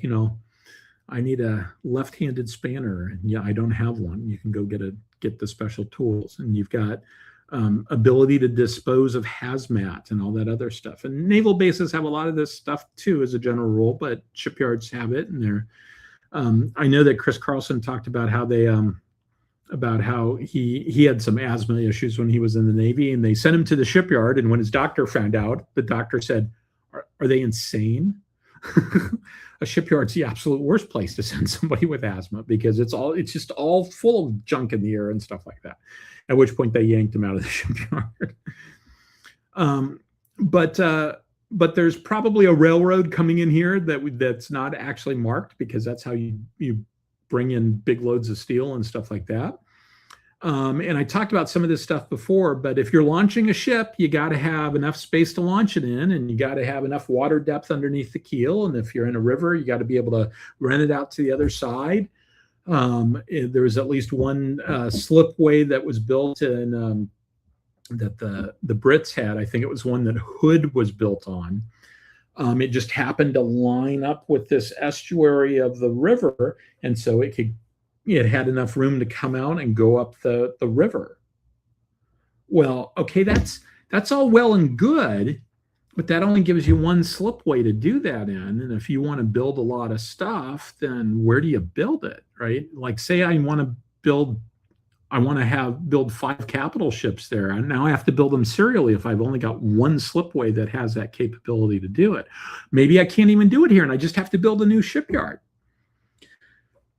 I need a left-handed spanner, and yeah, I don't have one. You can go get the special tools, and you've got ability to dispose of hazmat and all that other stuff. And naval bases have a lot of this stuff too, as a general rule, but shipyards have it. And they're, I know that Chris Carlson talked about how he had some asthma issues when he was in the Navy, and they sent him to the shipyard. And when his doctor found out, the doctor said, "Are they insane?" A shipyard's the absolute worst place to send somebody with asthma, because it's just all full of junk in the air and stuff like that. At which point they yanked him out of the shipyard. But there's probably a railroad coming in here that's not actually marked, because that's how you bring in big loads of steel and stuff like that. And I talked about some of this stuff before, but if you're launching a ship, you got to have enough space to launch it in, and you got to have enough water depth underneath the keel. And if you're in a river, you got to be able to rent it out to the other side. There was at least one slipway that was built in that the Brits had. I think it was one that Hood was built on. It just happened to line up with this estuary of the river, and so it had enough room to come out and go up the river. Well, okay, that's all well and good, but that only gives you one slipway to do that in. And if you want to build a lot of stuff, then where do you build it, right? Like, say I want to build 5 capital ships there, and now I have to build them serially if I've only got one slipway that has that capability to do it. Maybe I can't even do it here, and I just have to build a new shipyard.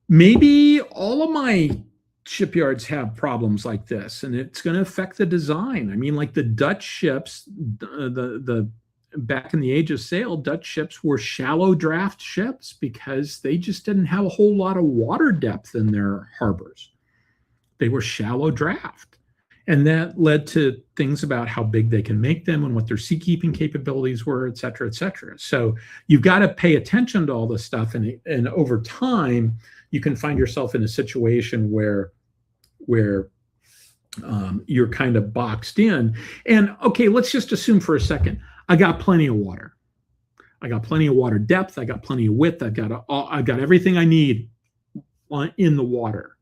Maybe all of my shipyards have problems like this, and it's going to affect the design. I mean, like the Dutch ships, the back in the age of sail, Dutch ships were shallow draft ships because they just didn't have a whole lot of water depth in their harbors. They were shallow draft. And that led to things about how big they can make them and what their seakeeping capabilities were, et cetera, et cetera. So you've got to pay attention to all this stuff. And over time, you can find yourself in a situation where you're kind of boxed in. And okay, let's just assume for a second, I got plenty of water. I got plenty of water depth. I got plenty of width. I've got everything I need in the water.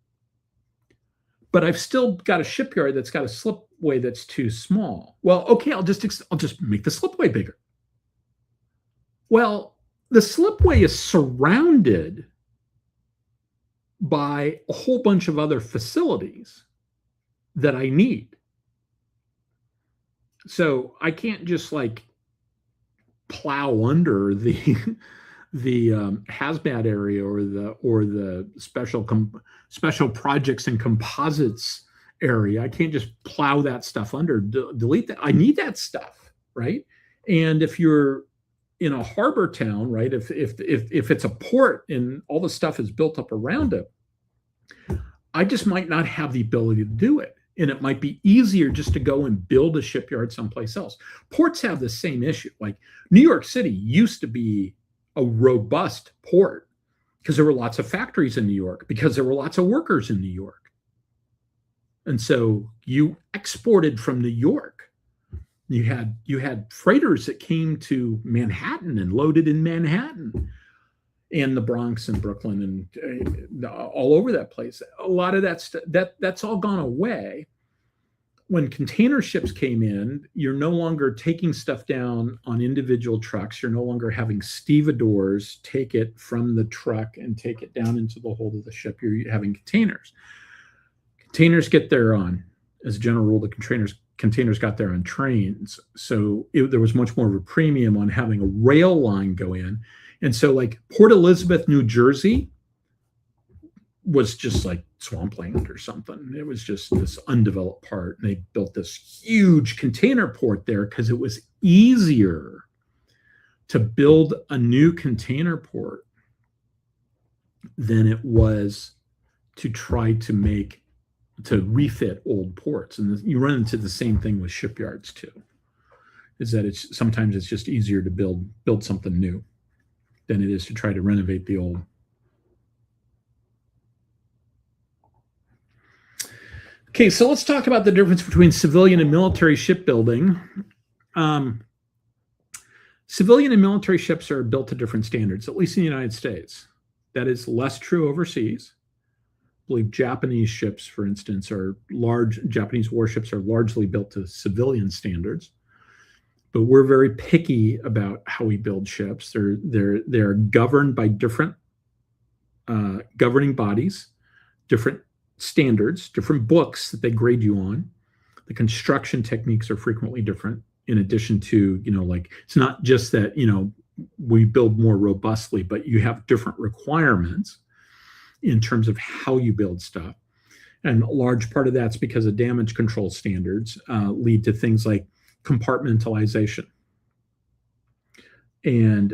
But I've still got a shipyard that's got a slipway that's too small. Well, okay, I'll just make the slipway bigger. Well, the slipway is surrounded by a whole bunch of other facilities that I need. So I can't just like plow under the hazmat area or the special projects and composites area. I can't just plow that stuff under, delete that. I need that stuff, right? And if you're in a harbor town, right, if it's a port and all the stuff is built up around it, I just might not have the ability to do it. And it might be easier just to go and build a shipyard someplace else. Ports have the same issue. Like New York City used to be a robust port because there were lots of factories in New York, because there were lots of workers in New York. And so you exported from New York. You had freighters that came to Manhattan and loaded in Manhattan and the Bronx and Brooklyn and all over that place. A lot of that's all gone away. when container ships came in, you're no longer taking stuff down on individual trucks. You're no longer having stevedores take it from the truck and take it down into the hold of the ship. You're having containers. Containers get there on, as a general rule, the containers got there on trains. So there was much more of a premium on having a rail line go in. And so like Port Elizabeth, New Jersey was just like swampland or something. It was just this undeveloped part. And they built this huge container port there because it was easier to build a new container port than it was to try to refit old ports. And you run into the same thing with shipyards too, is that sometimes it's just easier to build something new than it is to try to renovate the old. Okay, so let's talk about the difference between civilian and military shipbuilding. Civilian and military ships are built to different standards, at least in the United States. That is less true overseas. I believe Japanese ships, for instance, Japanese warships are largely built to civilian standards. But we're very picky about how we build ships. They're governed by different governing bodies, different standards, different books that they grade you on. The construction techniques are frequently different, in addition to, like, it's not just that, we build more robustly, but you have different requirements in terms of how you build stuff. And a large part of that's because of damage control standards lead to things like compartmentalization. And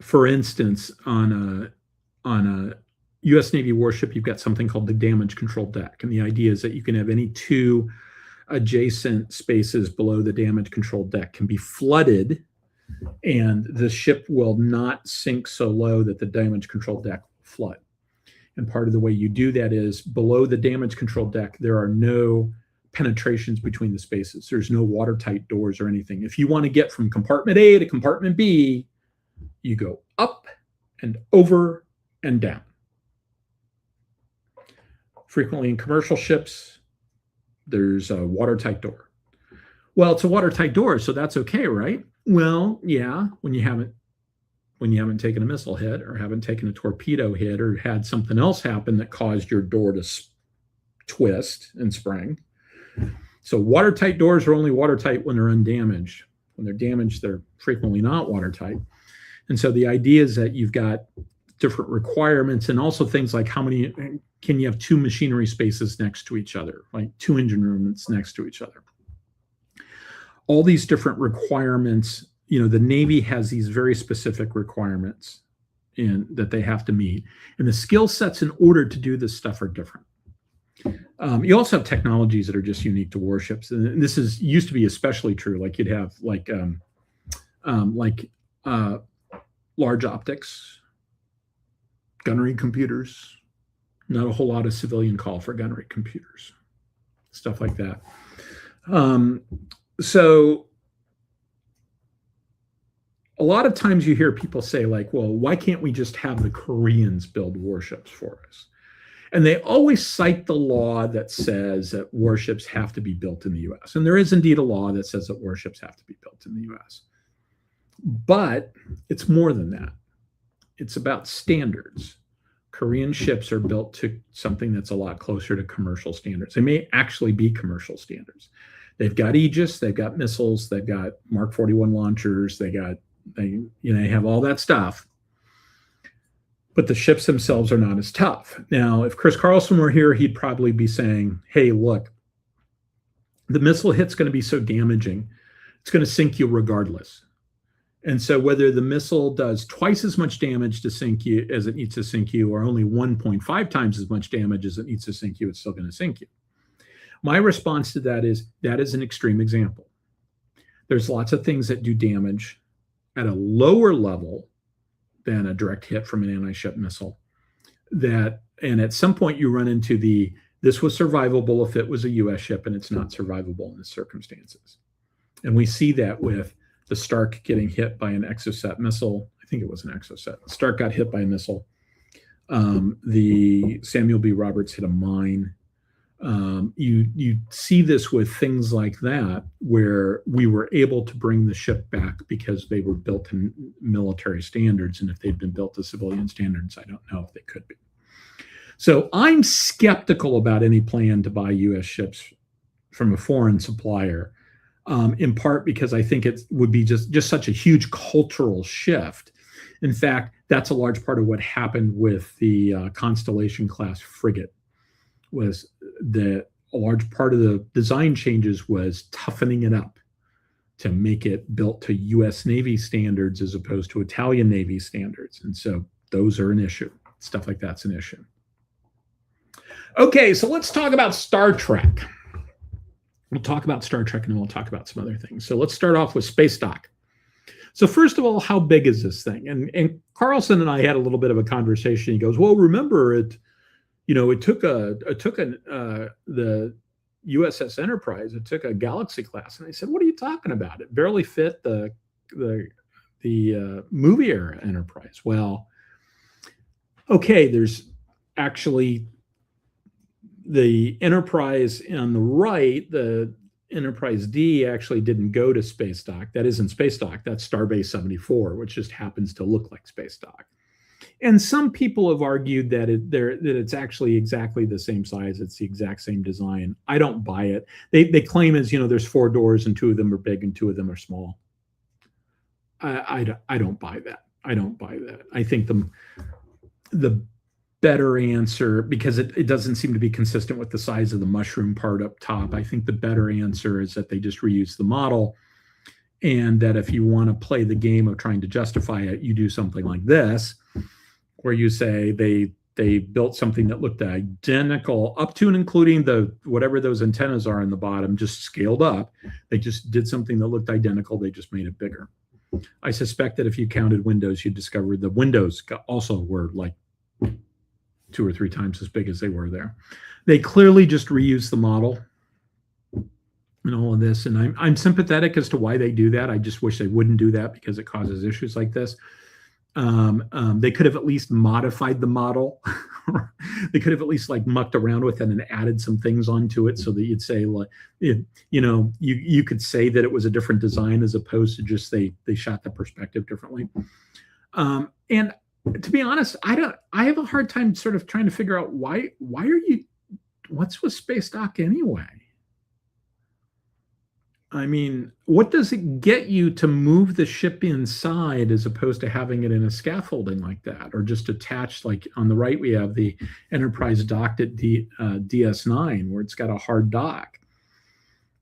for instance, on a US Navy warship, you've got something called the damage control deck. And the idea is that you can have any two adjacent spaces below the damage control deck can be flooded, and the ship will not sink so low that the damage control deck will flood. And part of the way you do that is below the damage control deck, there are no penetrations between the spaces. There's no watertight doors or anything. If you want to get from compartment A to compartment B, you go up and over and down. Frequently in commercial ships, there's a watertight door. Well, it's a watertight door, so that's okay, right? Well, yeah, when you haven't taken a missile hit or haven't taken a torpedo hit or had something else happen that caused your door to twist and spring. So watertight doors are only watertight when they're undamaged. When they're damaged, they're frequently not watertight. And so the idea is that you've got different requirements, and also things like how many can you have two machinery spaces next to each other, like two engine rooms next to each other. All these different requirements, the Navy has these very specific requirements that they have to meet. And the skill sets in order to do this stuff are different. You also have technologies that are just unique to warships. And this used to be especially true. Like you'd have large optics, gunnery computers, not a whole lot of civilian call for gunnery computers, stuff like that. So a lot of times you hear people say like, well, why can't we just have the Koreans build warships for us? And they always cite the law that says that warships have to be built in the US. And there is indeed a law that says that warships have to be built in the US. But it's more than that. It's about standards. Korean ships are built to something that's a lot closer to commercial standards. They may actually be commercial standards. They've got Aegis, they've got missiles, they've got Mark 41 launchers, they have all that stuff. But the ships themselves are not as tough. Now, if Chris Carlson were here, he'd probably be saying, hey, look, the missile hit's going to be so damaging, it's going to sink you regardless. And so whether the missile does twice as much damage to sink you as it needs to sink you, or only 1.5 times as much damage as it needs to sink you, it's still going to sink you. My response to that is an extreme example. There's lots of things that do damage at a lower level than a direct hit from an anti-ship missile. And at some point you run into this was survivable if it was a US ship, and it's not survivable in the circumstances. And we see that with the Stark getting hit by an Exocet missile. I think it was an Exocet. Stark got hit by a missile. The Samuel B. Roberts hit a mine. You see this with things like that, where we were able to bring the ship back because they were built in military standards, and if they'd been built to civilian standards, I don't know if they could be. So I'm skeptical about any plan to buy U.S. ships from a foreign supplier, in part because I think it would be just such a huge cultural shift. In fact, that's a large part of what happened with the Constellation class frigate. Was that a large part of the design changes was toughening it up to make it built to U.S. Navy standards as opposed to Italian Navy standards. And so those are an issue. Stuff like that's an issue. Okay, so let's talk about Star Trek. We'll talk about Star Trek and then we'll talk about some other things. So let's start off with space dock. So first of all, how big is this thing? And Carlson and I had a little bit of a conversation. He goes, well, remember it took the USS Enterprise. It took a Galaxy class, and I said, "What are you talking about? It barely fit the movie era Enterprise." Well, okay, there's actually the Enterprise on the right. The Enterprise D actually didn't go to space dock. That isn't space dock. That's Starbase 74, which just happens to look like space dock. And some people have argued that it's actually exactly the same size. It's the exact same design. I don't buy it. They claim as, there's 4 doors and 2 of them are big and 2 of them are small. I don't buy that. I don't buy that. I think the better answer, because it doesn't seem to be consistent with the size of the mushroom part up top, I think the better answer is that they just reuse the model, and that if you want to play the game of trying to justify it, you do something like this, where you say they built something that looked identical up to and including whatever those antennas are in the bottom, just scaled up. They just did something that looked identical. They just made it bigger. I suspect that if you counted windows, you'd discover the windows also were like 2 or 3 times as big as they were there. They clearly just reused the model and all of this. And I'm sympathetic as to why they do that. I just wish they wouldn't do that because it causes issues like this. They could have at least modified the model. They could have at least mucked around with it and added some things onto it so that you'd say, you could say that it was a different design as opposed to just they shot the perspective differently. And to be honest, I have a hard time sort of trying to figure out what's with space dock anyway? I mean, what does it get you to move the ship inside as opposed to having it in a scaffolding like that, or just attached? Like on the right, we have the Enterprise docked at DS9, where it's got a hard dock.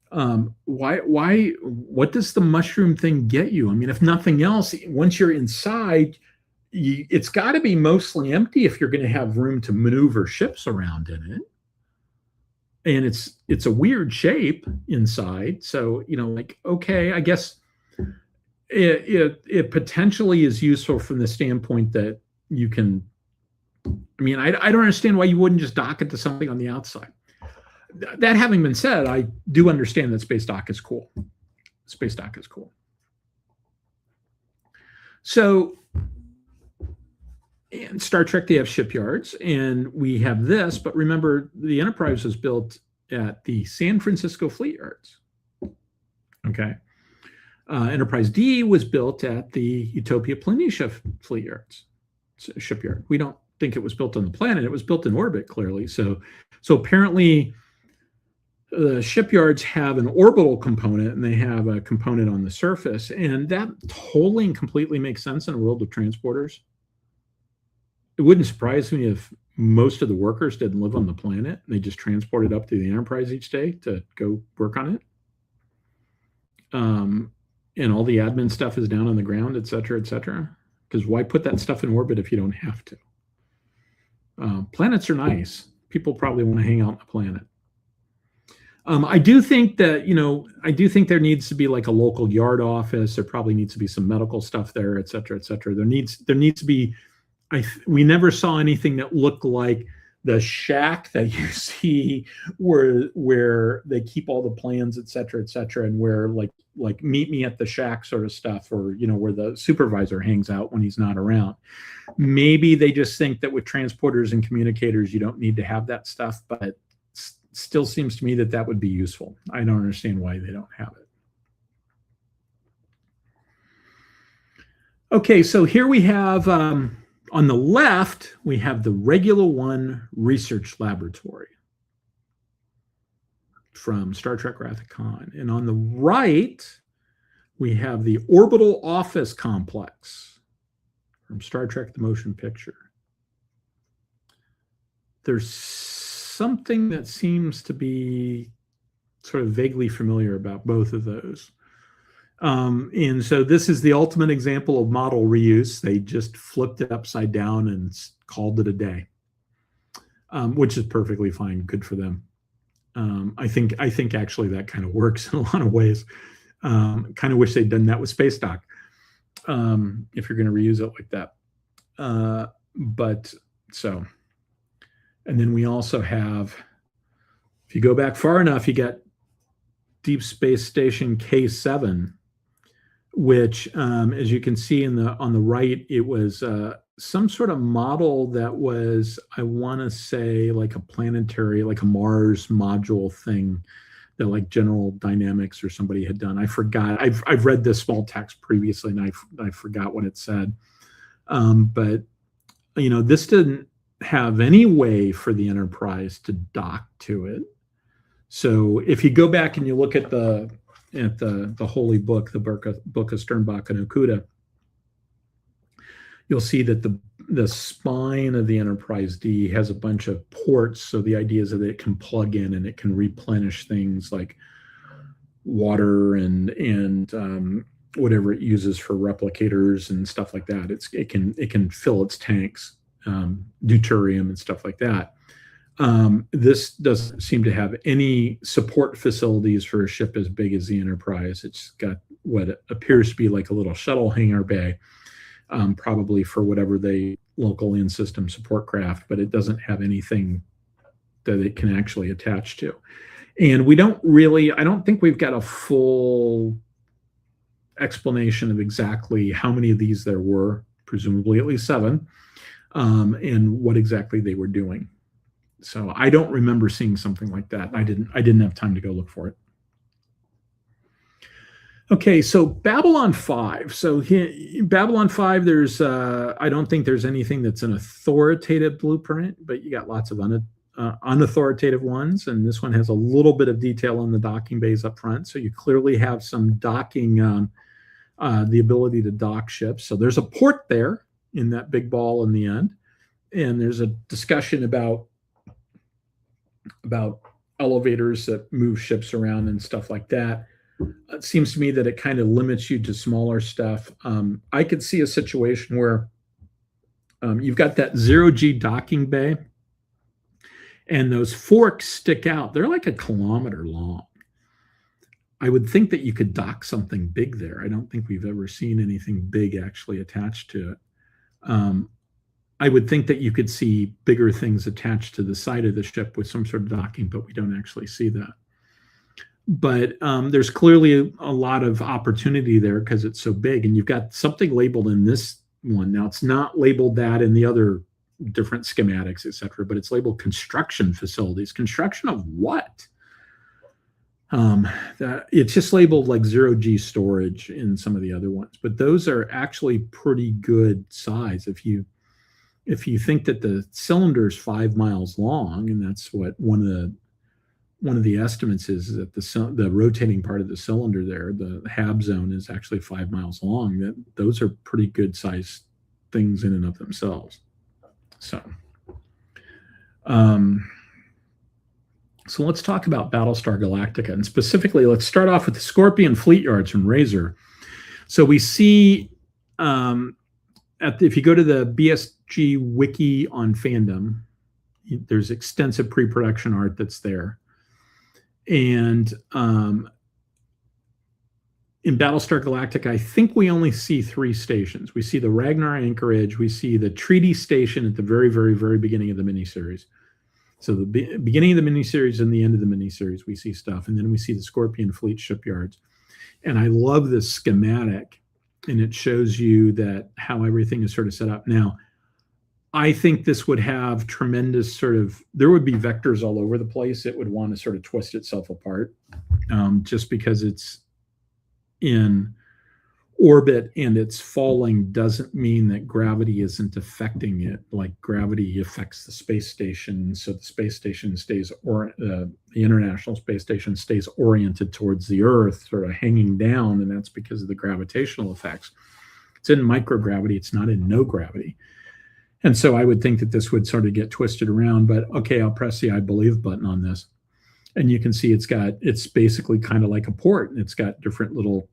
What does the mushroom thing get you? I mean, if nothing else, once you're inside, it's got to be mostly empty if you're going to have room to maneuver ships around in it. And it's a weird shape inside. So, okay, I guess it potentially is useful from the standpoint that you can, I don't understand why you wouldn't just dock it to something on the outside. That having been said, I do understand that space dock is cool. Space dock is cool. So in Star Trek, they have shipyards, and we have this. But remember, the Enterprise was built at the San Francisco Fleet Yards. Okay. Enterprise D was built at the Utopia Planitia Fleet Yards, shipyard. We don't think it was built on the planet. It was built in orbit, clearly. So apparently the shipyards have an orbital component and they have a component on the surface. And that totally and completely makes sense in a world of transporters. It wouldn't surprise me if most of the workers didn't live on the planet. They just transported up to the Enterprise each day to go work on it. And all the admin stuff is down on the ground, et cetera, et cetera. Because why put that stuff in orbit if you don't have to? Planets are nice. People probably want to hang out on the planet. I do think that, I do think there needs to be like a local yard office. There probably needs to be some medical stuff there, et cetera, et cetera. There needs to be, we never saw anything that looked like the shack that you see where they keep all the plans, et cetera, and where like meet me at the shack sort of stuff, or, where the supervisor hangs out when he's not around. Maybe they just think that with transporters and communicators, you don't need to have that stuff, but still seems to me that that would be useful. I don't understand why they don't have it. Okay, so here we have, on the left, we have the Regular One Research Laboratory from Star Trek Wrath of Khan. And on the right, we have the Orbital Office Complex from Star Trek The Motion Picture. There's something that seems to be sort of vaguely familiar about both of those. And so this is the ultimate example of model reuse. They just flipped it upside down and called it a day, which is perfectly fine. Good for them. I think actually that kind of works in a lot of ways. Kind of wish they'd done that with Space Dock, if you're going to reuse it like that. And then we also have, if you go back far enough, you got Deep Space Station K7, which, as you can see on the right, it was some sort of model that was, I want to say, like a planetary, like a Mars module thing that like General Dynamics or somebody had done. I forgot. I've read this small text previously, and I forgot what it said. But this didn't have any way for the Enterprise to dock to it. So if you go back and you look at the holy book, the book of Sternbach and Okuda, you'll see that the spine of the Enterprise D has a bunch of ports. So the idea is that it can plug in and it can replenish things like water and whatever it uses for replicators and stuff like that. It can fill its tanks, deuterium and stuff like that. This doesn't seem to have any support facilities for a ship as big as the Enterprise. It's got what appears to be like a little shuttle hangar bay, probably for whatever they local in-system support craft, but it doesn't have anything that it can actually attach to. And I don't think we've got a full explanation of exactly how many of these there were, presumably at least 7, and what exactly they were doing. So I don't remember seeing something like that. I didn't have time to go look for it. Okay, so Babylon 5. So here, Babylon 5, there's I don't think there's anything that's an authoritative blueprint, but you got lots of unauthoritative ones, and this one has a little bit of detail on the docking bays up front. So you clearly have some docking, the ability to dock ships. So there's a port there in that big ball in the end, and there's a discussion about elevators that move ships around and stuff like that. It seems to me that it kind of limits you to smaller stuff. I could see a situation where you've got that 0G docking bay and those forks stick out. They're like 1 kilometer long. I would think that you could dock something big there. I don't think we've ever seen anything big actually attached to it. I would think that you could see bigger things attached to the side of the ship with some sort of docking, but we don't actually see that. But there's clearly a lot of opportunity there because it's so big, and you've got something labeled in this one. Now, it's not labeled that in the other different schematics, et cetera, but it's labeled construction facilities. Construction of what? It's just labeled like 0G storage in some of the other ones, but those are actually pretty good size. If you think that the cylinder is 5 miles long, and that's what one of the estimates is that the rotating part of the cylinder there, the hab zone, is actually 5 miles long. Those are pretty good sized things in and of themselves. So let's talk about Battlestar Galactica, and specifically, let's start off with the Scorpion fleet yards from Razor. So we see if you go to the BSG wiki on fandom, there's extensive pre-production art that's there. And in Battlestar Galactica, I think we only see 3 stations. We see the Ragnar anchorage, we see the treaty station at the very, very, very beginning of the miniseries. So the beginning of the miniseries and the end of the miniseries, we see stuff. And then we see the Scorpion fleet shipyards. And I love this schematic, and it shows you that how everything is sort of set up. Now, I think this would have tremendous there would be vectors all over the place. It would want to sort of twist itself apart, just because it's in orbit and it's falling doesn't mean that gravity isn't affecting it. Like gravity affects the space station, so the space station stays, or the International Space Station stays oriented towards the Earth, sort of hanging down, and that's because of the gravitational effects. It's in microgravity, it's not in no gravity. And so I would think that this would sort of get twisted around, but okay, I'll press the I believe button on this. And you can see it's basically kind of like a port, and it's got different little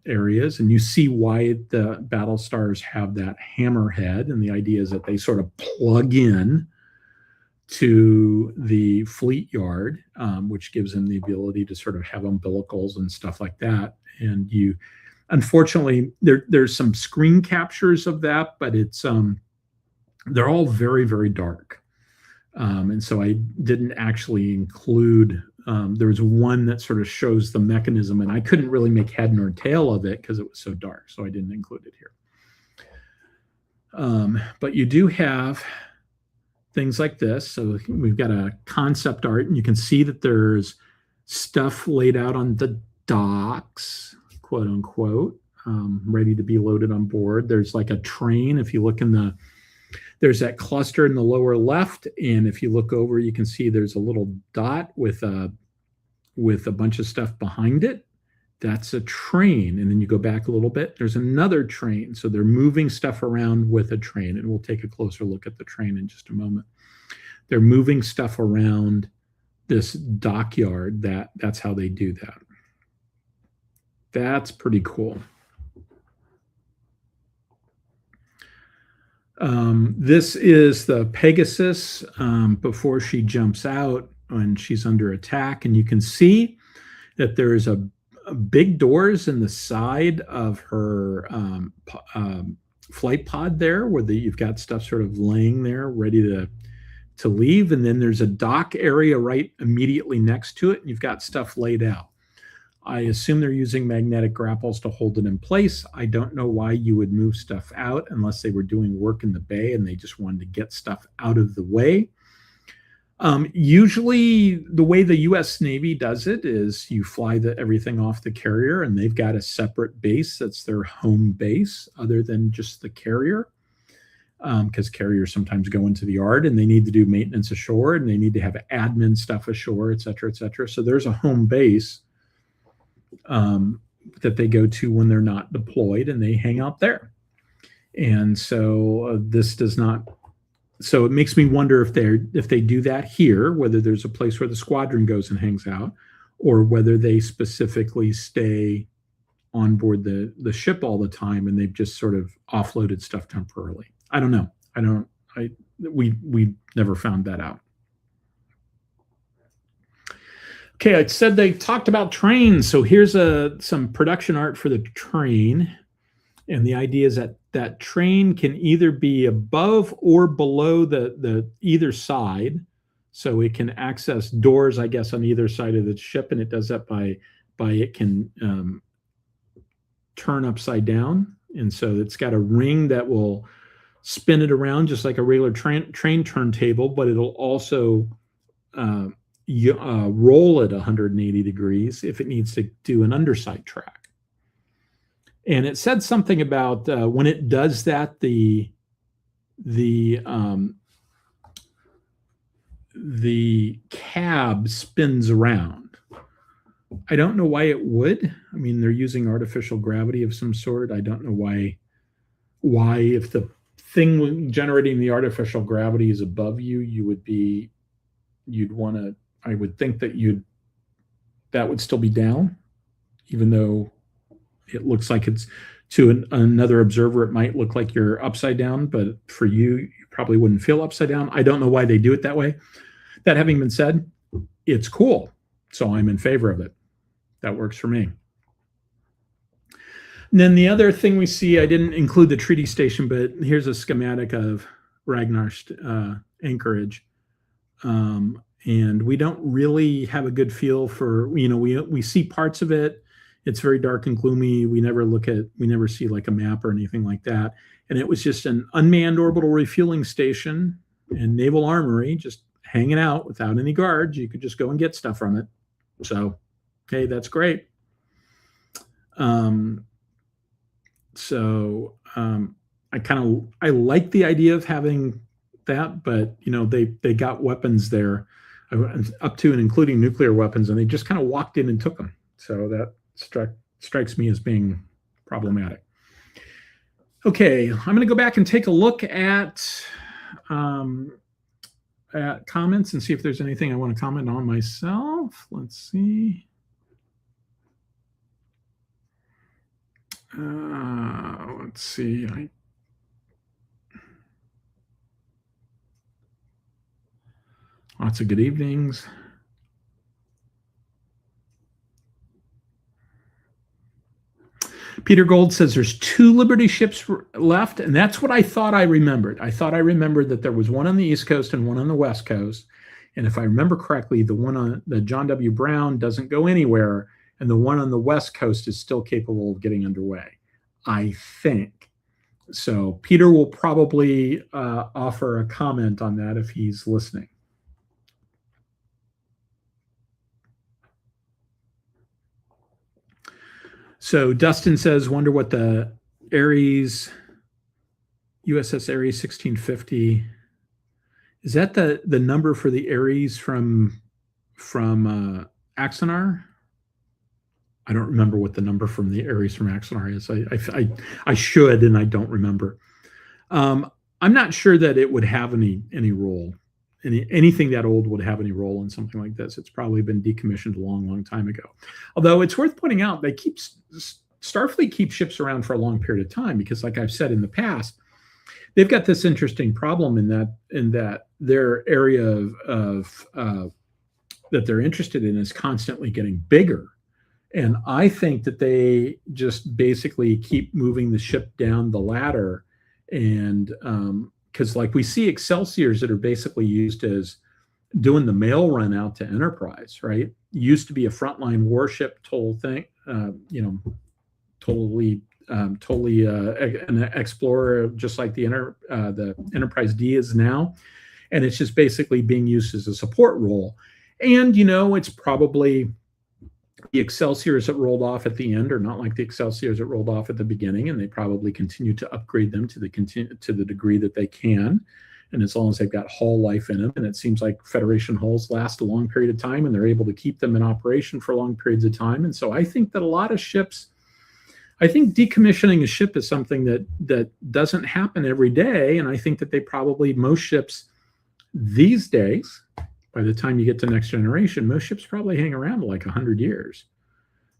areas, and you see why the battle stars have that hammerhead, and the idea is that they sort of plug in to the fleet yard, which gives them the ability to sort of have umbilicals and stuff like that. And you, unfortunately, there's some screen captures of that, but it's they're all very, very dark. And so I didn't actually include, there was one that sort of shows the mechanism, and I couldn't really make head nor tail of it because it was so dark, so I didn't include it here. But you do have things like this. So we've got a concept art, and you can see that there's stuff laid out on the docks, quote unquote, ready to be loaded on board. There's like a train. If you look there's that cluster in the lower left, and if you look over, you can see there's a little dot with a bunch of stuff behind it. That's a train. And then you go back a little bit, there's another train. So they're moving stuff around with a train, and we'll take a closer look at the train in just a moment. They're moving stuff around this dockyard. That's how they do that. That's pretty cool. This is the Pegasus before she jumps out when she's under attack, and you can see that there's a big doors in the side of her flight pod there, where you've got stuff sort of laying there ready to leave, and then there's a dock area right immediately next to it, and you've got stuff laid out. I assume they're using magnetic grapples to hold it in place. I don't know why you would move stuff out unless they were doing work in the bay and they just wanted to get stuff out of the way. Usually the way the US Navy does it is you fly everything off the carrier, and they've got a separate base that's their home base other than just the carrier, because carriers sometimes go into the yard and they need to do maintenance ashore, and they need to have admin stuff ashore, et cetera, et cetera. So there's a home base that they go to when they're not deployed, and they hang out there. And so this does not. So it makes me wonder if they do that here, whether there's a place where the squadron goes and hangs out, or whether they specifically stay on board the ship all the time, and they've just sort of offloaded stuff temporarily. I don't know. We never found that out. Okay, I said they talked about trains, so here's some production art for the train, and the idea is that train can either be above or below the either side, so it can access doors, I guess, on either side of the ship, and it does that by it can turn upside down, and so it's got a ring that will spin it around just like a regular train turntable, but it'll also roll it 180 degrees if it needs to do an underside track. And it said something about when it does that, the cab spins around. I don't know why it would. I mean, they're using artificial gravity of some sort. I don't know why if the thing generating the artificial gravity is above you, you'd want to. I would think that that would still be down, even though it looks like it's to another observer, it might look like you're upside down, but for you probably wouldn't feel upside down. I don't know why they do it that way. That having been said, it's cool, so I'm in favor of it. That works for me. And then the other thing we see, I didn't include the treaty station, but here's a schematic of Ragnar's anchorage. And we don't really have a good feel for, we see parts of it, It's very dark and gloomy. We never see like a map or anything like that. And it was just an unmanned orbital refueling station and naval armory, just hanging out without any guards. You could just go and get stuff from it. So, okay, that's great. I like the idea of having that, but they got weapons there, up to and including nuclear weapons, and they just kind of walked in and took them. So that strikes me as being problematic. Okay, I'm going to go back and take a look at comments and see if there's anything I want to comment on myself. Let's see. Let's see. Lots of good evenings. Peter Gold says there's 2 Liberty ships left, and that's what I thought I remembered. I thought I remembered that there was one on the East Coast and one on the West Coast. And if I remember correctly, the one on the John W. Brown doesn't go anywhere, and the one on the West Coast is still capable of getting underway, I think. So Peter will probably offer a comment on that if he's listening. So Dustin says, wonder what the Ares, USS Ares 1650, is that the number for the Ares from Axanar? I don't remember what the number from the Ares from Axanar is. I should, and I don't remember. I'm not sure that it would have any role. Anything that old would have any role in something like this. It's probably been decommissioned a long time ago. Although it's worth pointing out, Starfleet keeps ships around for a long period of time because, like I've said in the past, they've got this interesting problem in that their area of that they're interested in is constantly getting bigger. And I think that they just basically keep moving the ship down the ladder, and because like we see Excelsiors that are basically used as doing the mail run out to Enterprise, right? Used to be a frontline warship total thing, totally an explorer, just like the Enterprise D is now, and it's just basically being used as a support role. And it's probably the Excelsiors that rolled off at the end are not like the Excelsiors that rolled off at the beginning, and they probably continue to upgrade them to the degree that they can, and as long as they've got hull life in them. And it seems like Federation hulls last a long period of time, and they're able to keep them in operation for long periods of time. And so I think that a lot of ships, I think decommissioning a ship is something that doesn't happen every day, and I think that most ships these days, by the time you get to next generation, most ships probably hang around like 100 years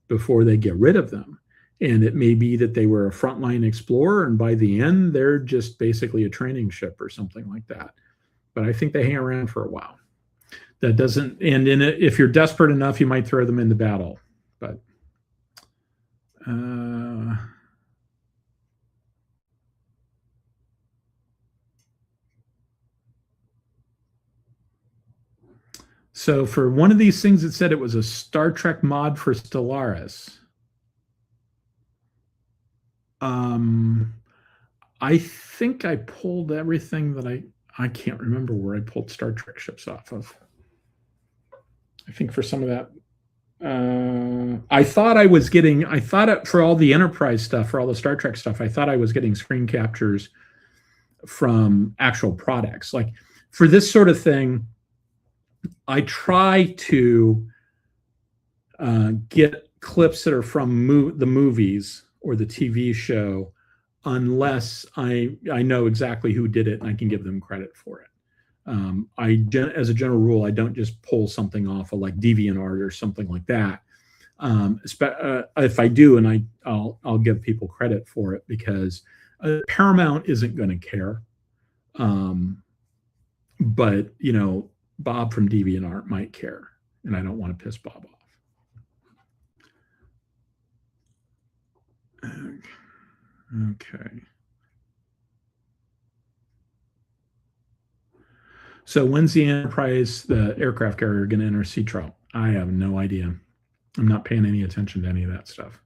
before they get rid of them. And it may be that they were a frontline explorer, and by the end, they're just basically a training ship or something like that. But I think they hang around for a while. That doesn't, and if you're desperate enough, you might throw them into battle. But so for one of these things, it said it was a Star Trek mod for Stellaris. I think I pulled everything that I can't remember where I pulled Star Trek ships off of. I think for some of that, I thought for all the Enterprise stuff, for all the Star Trek stuff, I thought I was getting screen captures from actual products. Like for this sort of thing, I try to get clips that are from the movies or the TV show, unless I know exactly who did it and I can give them credit for it. As a general rule, I don't just pull something off of like DeviantArt or something like that. If I do, and I'll give people credit for it, because Paramount isn't going to care. But Bob from DeviantArt might care, and I don't want to piss Bob off. Okay. So when's the Enterprise, the aircraft carrier, going to enter sea trial? I have no idea. I'm not paying any attention to any of that stuff.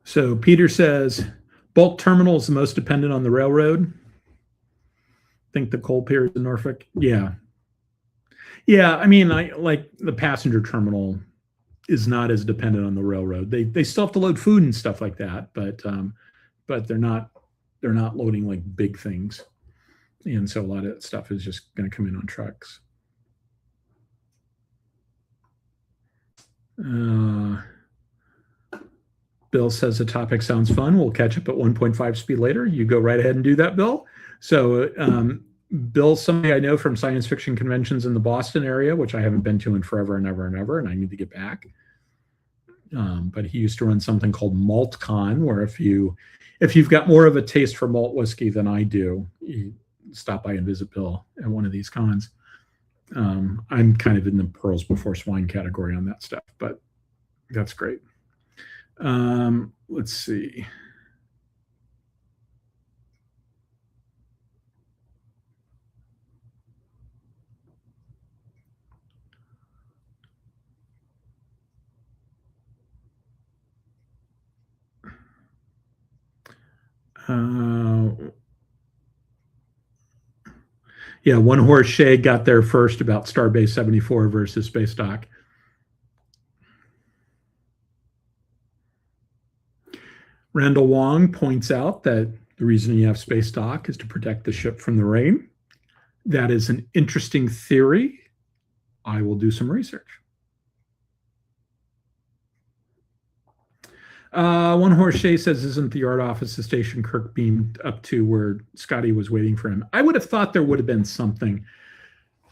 So Peter says, bulk terminal is the most dependent on the railroad. Think the coal piers in Norfolk. Yeah. Yeah. I mean, I like the passenger terminal is not as dependent on the railroad. They still have to load food and stuff like that, but they're not loading like big things. And so a lot of that stuff is just going to come in on trucks. Bill says the topic sounds fun. We'll catch up at 1.5 speed later. You go right ahead and do that, Bill. So Bill's somebody I know from science fiction conventions in the Boston area, which I haven't been to in forever and ever and ever, and I need to get back. But he used to run something called MaltCon, where if you've got more of a taste for malt whiskey than I do, you stop by and visit Bill at one of these cons. I'm kind of in the pearls before swine category on that stuff, but that's great. Let's see. Yeah, One Horse Shay got there first about Starbase 74 versus Space Dock. Randall Wong points out that the reason you have Space Dock is to protect the ship from the rain. That is an interesting theory. I will do some research. One Horse Shay says, isn't the yard office the station Kirk beamed up to where Scotty was waiting for him? I would have thought there would have been something.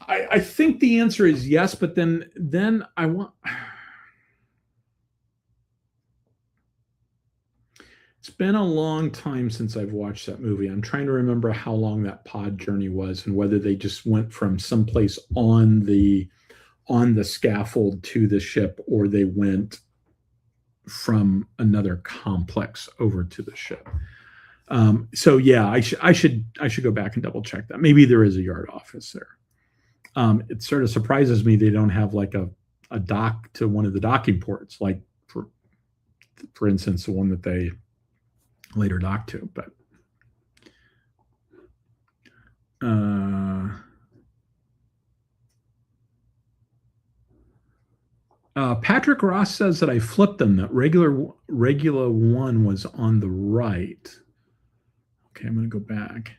I think the answer is yes, but then I want... It's been a long time since I've watched that movie. I'm trying to remember how long that pod journey was and whether they just went from someplace on the scaffold to the ship, or they went from another complex over to the ship. So yeah, I should go back and double check that. Maybe there is a yard office there. It sort of surprises me they don't have like a dock to one of the docking ports, like for instance, the one that they later docked to. But Patrick Ross says that I flipped them, that regular one was on the right. Okay, I'm going to go back.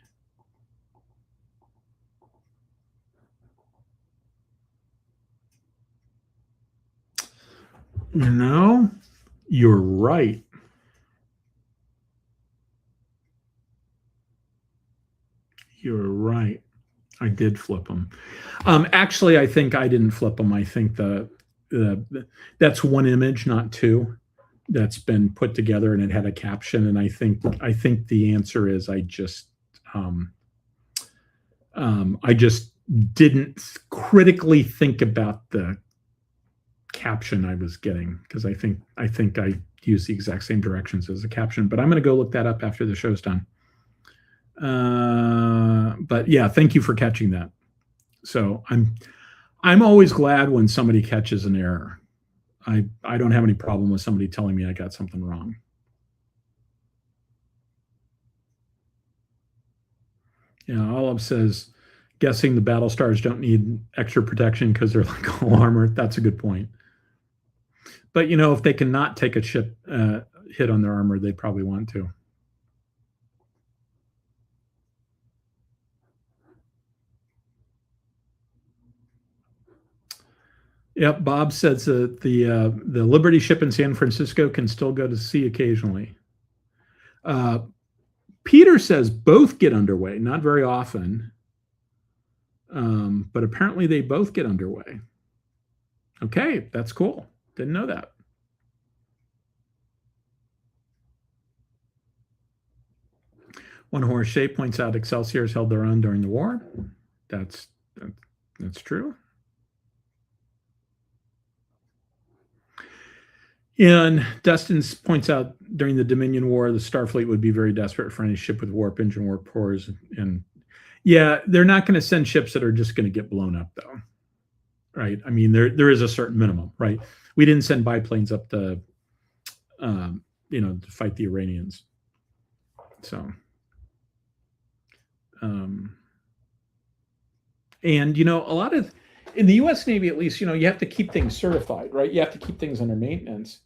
No, you're right. You're right. I did flip them. Actually, I think I didn't flip them. I think that's one image, not two, that's been put together, and it had a caption. And I think the answer is I just didn't critically think about the caption I was getting, because I think I used the exact same directions as the caption. But I'm going to go look that up after the show's done. But yeah, thank you for catching that. So I'm always glad when somebody catches an error. I don't have any problem with somebody telling me I got something wrong. Yeah, Olive says, guessing the battle stars don't need extra protection because they're like all armor. That's a good point. But you know, if they cannot take a ship hit on their armor, they probably want to. Yep, Bob says that the Liberty ship in San Francisco can still go to sea occasionally. Peter says both get underway, not very often, but apparently they both get underway. Okay, that's cool. Didn't know that. One Horse Shay points out Excelsiors held their own during the war. That's true. And Dustin points out during the Dominion War, the Starfleet would be very desperate for any ship with warp engine, warp cores. And yeah, they're not going to send ships that are just going to get blown up, though. Right? I mean, there is a certain minimum, right? We didn't send biplanes up to, to fight the Iranians. So, and a lot of, in the U.S. Navy, at least, you have to keep things certified, right? You have to keep things under maintenance.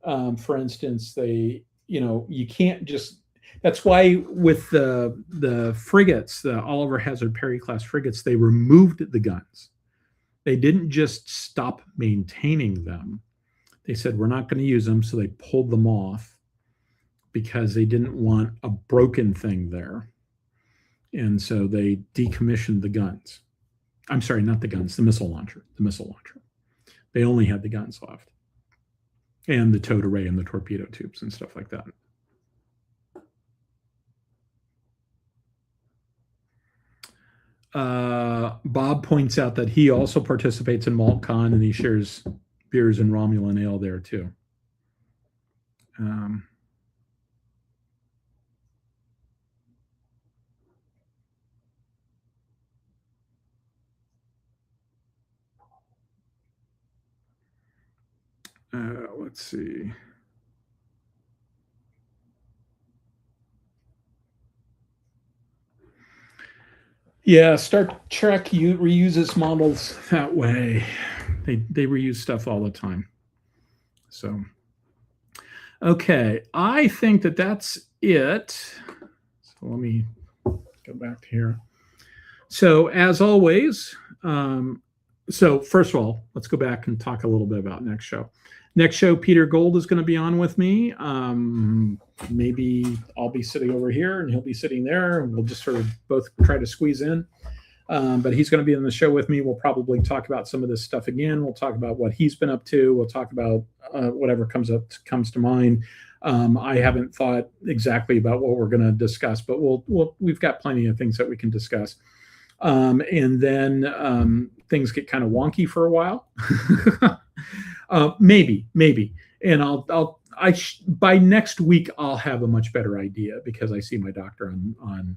For instance, you can't just. That's why with the frigates, the Oliver Hazard Perry class frigates, they removed the guns. They didn't just stop maintaining them. They said, we're not going to use them, so they pulled them off because they didn't want a broken thing there. And so they decommissioned the guns. I'm sorry, not the guns, the missile launcher. They only had the guns left. And the towed array and the torpedo tubes and stuff like that. Bob points out that he also participates in MaltCon and he shares beers and Romulan ale there too. Let's see. Yeah, Star Trek reuses models that way. They reuse stuff all the time. So, okay, I think that's it. So let me go back to here. So as always, so first of all, let's go back and talk a little bit about next show. Next show, Peter Gold is going to be on with me. Maybe I'll be sitting over here and he'll be sitting there, and we'll just sort of both try to squeeze in. But he's going to be on the show with me. We'll probably talk about some of this stuff again. We'll talk about what he's been up to. We'll talk about whatever comes to mind. I haven't thought exactly about what we're going to discuss, but we've got plenty of things that we can discuss. And then things get kind of wonky for a while. Maybe, and by next week I'll have a much better idea because I see my doctor on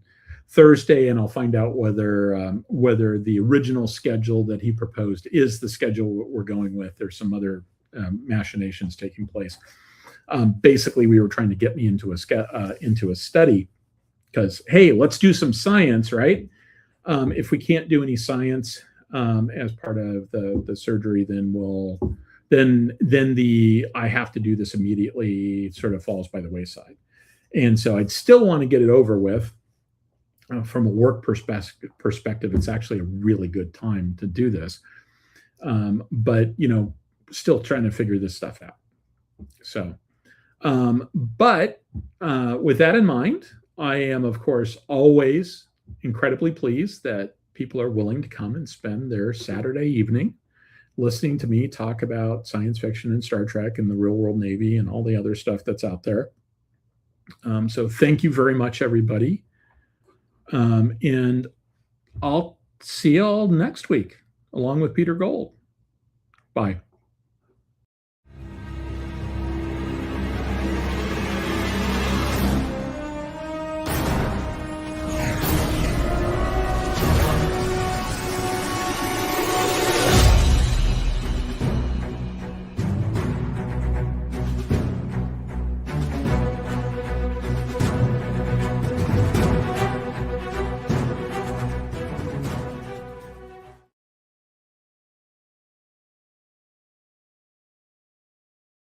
Thursday, and I'll find out whether the original schedule that he proposed is the schedule we're going with. There's some other machinations taking place. Basically, we were trying to get me into a study because, hey, let's do some science, right? If we can't do any science as part of the surgery, then then I have to do this immediately sort of falls by the wayside. And so I'd still want to get it over with. From a work perspective, it's actually a really good time to do this. But, still trying to figure this stuff out. So, but with that in mind, I am, of course, always incredibly pleased that people are willing to come and spend their Saturday evening listening to me talk about science fiction and Star Trek and the real world Navy and all the other stuff that's out there. So thank you very much, everybody. And I'll see you all next week along with Peter Gold. Bye.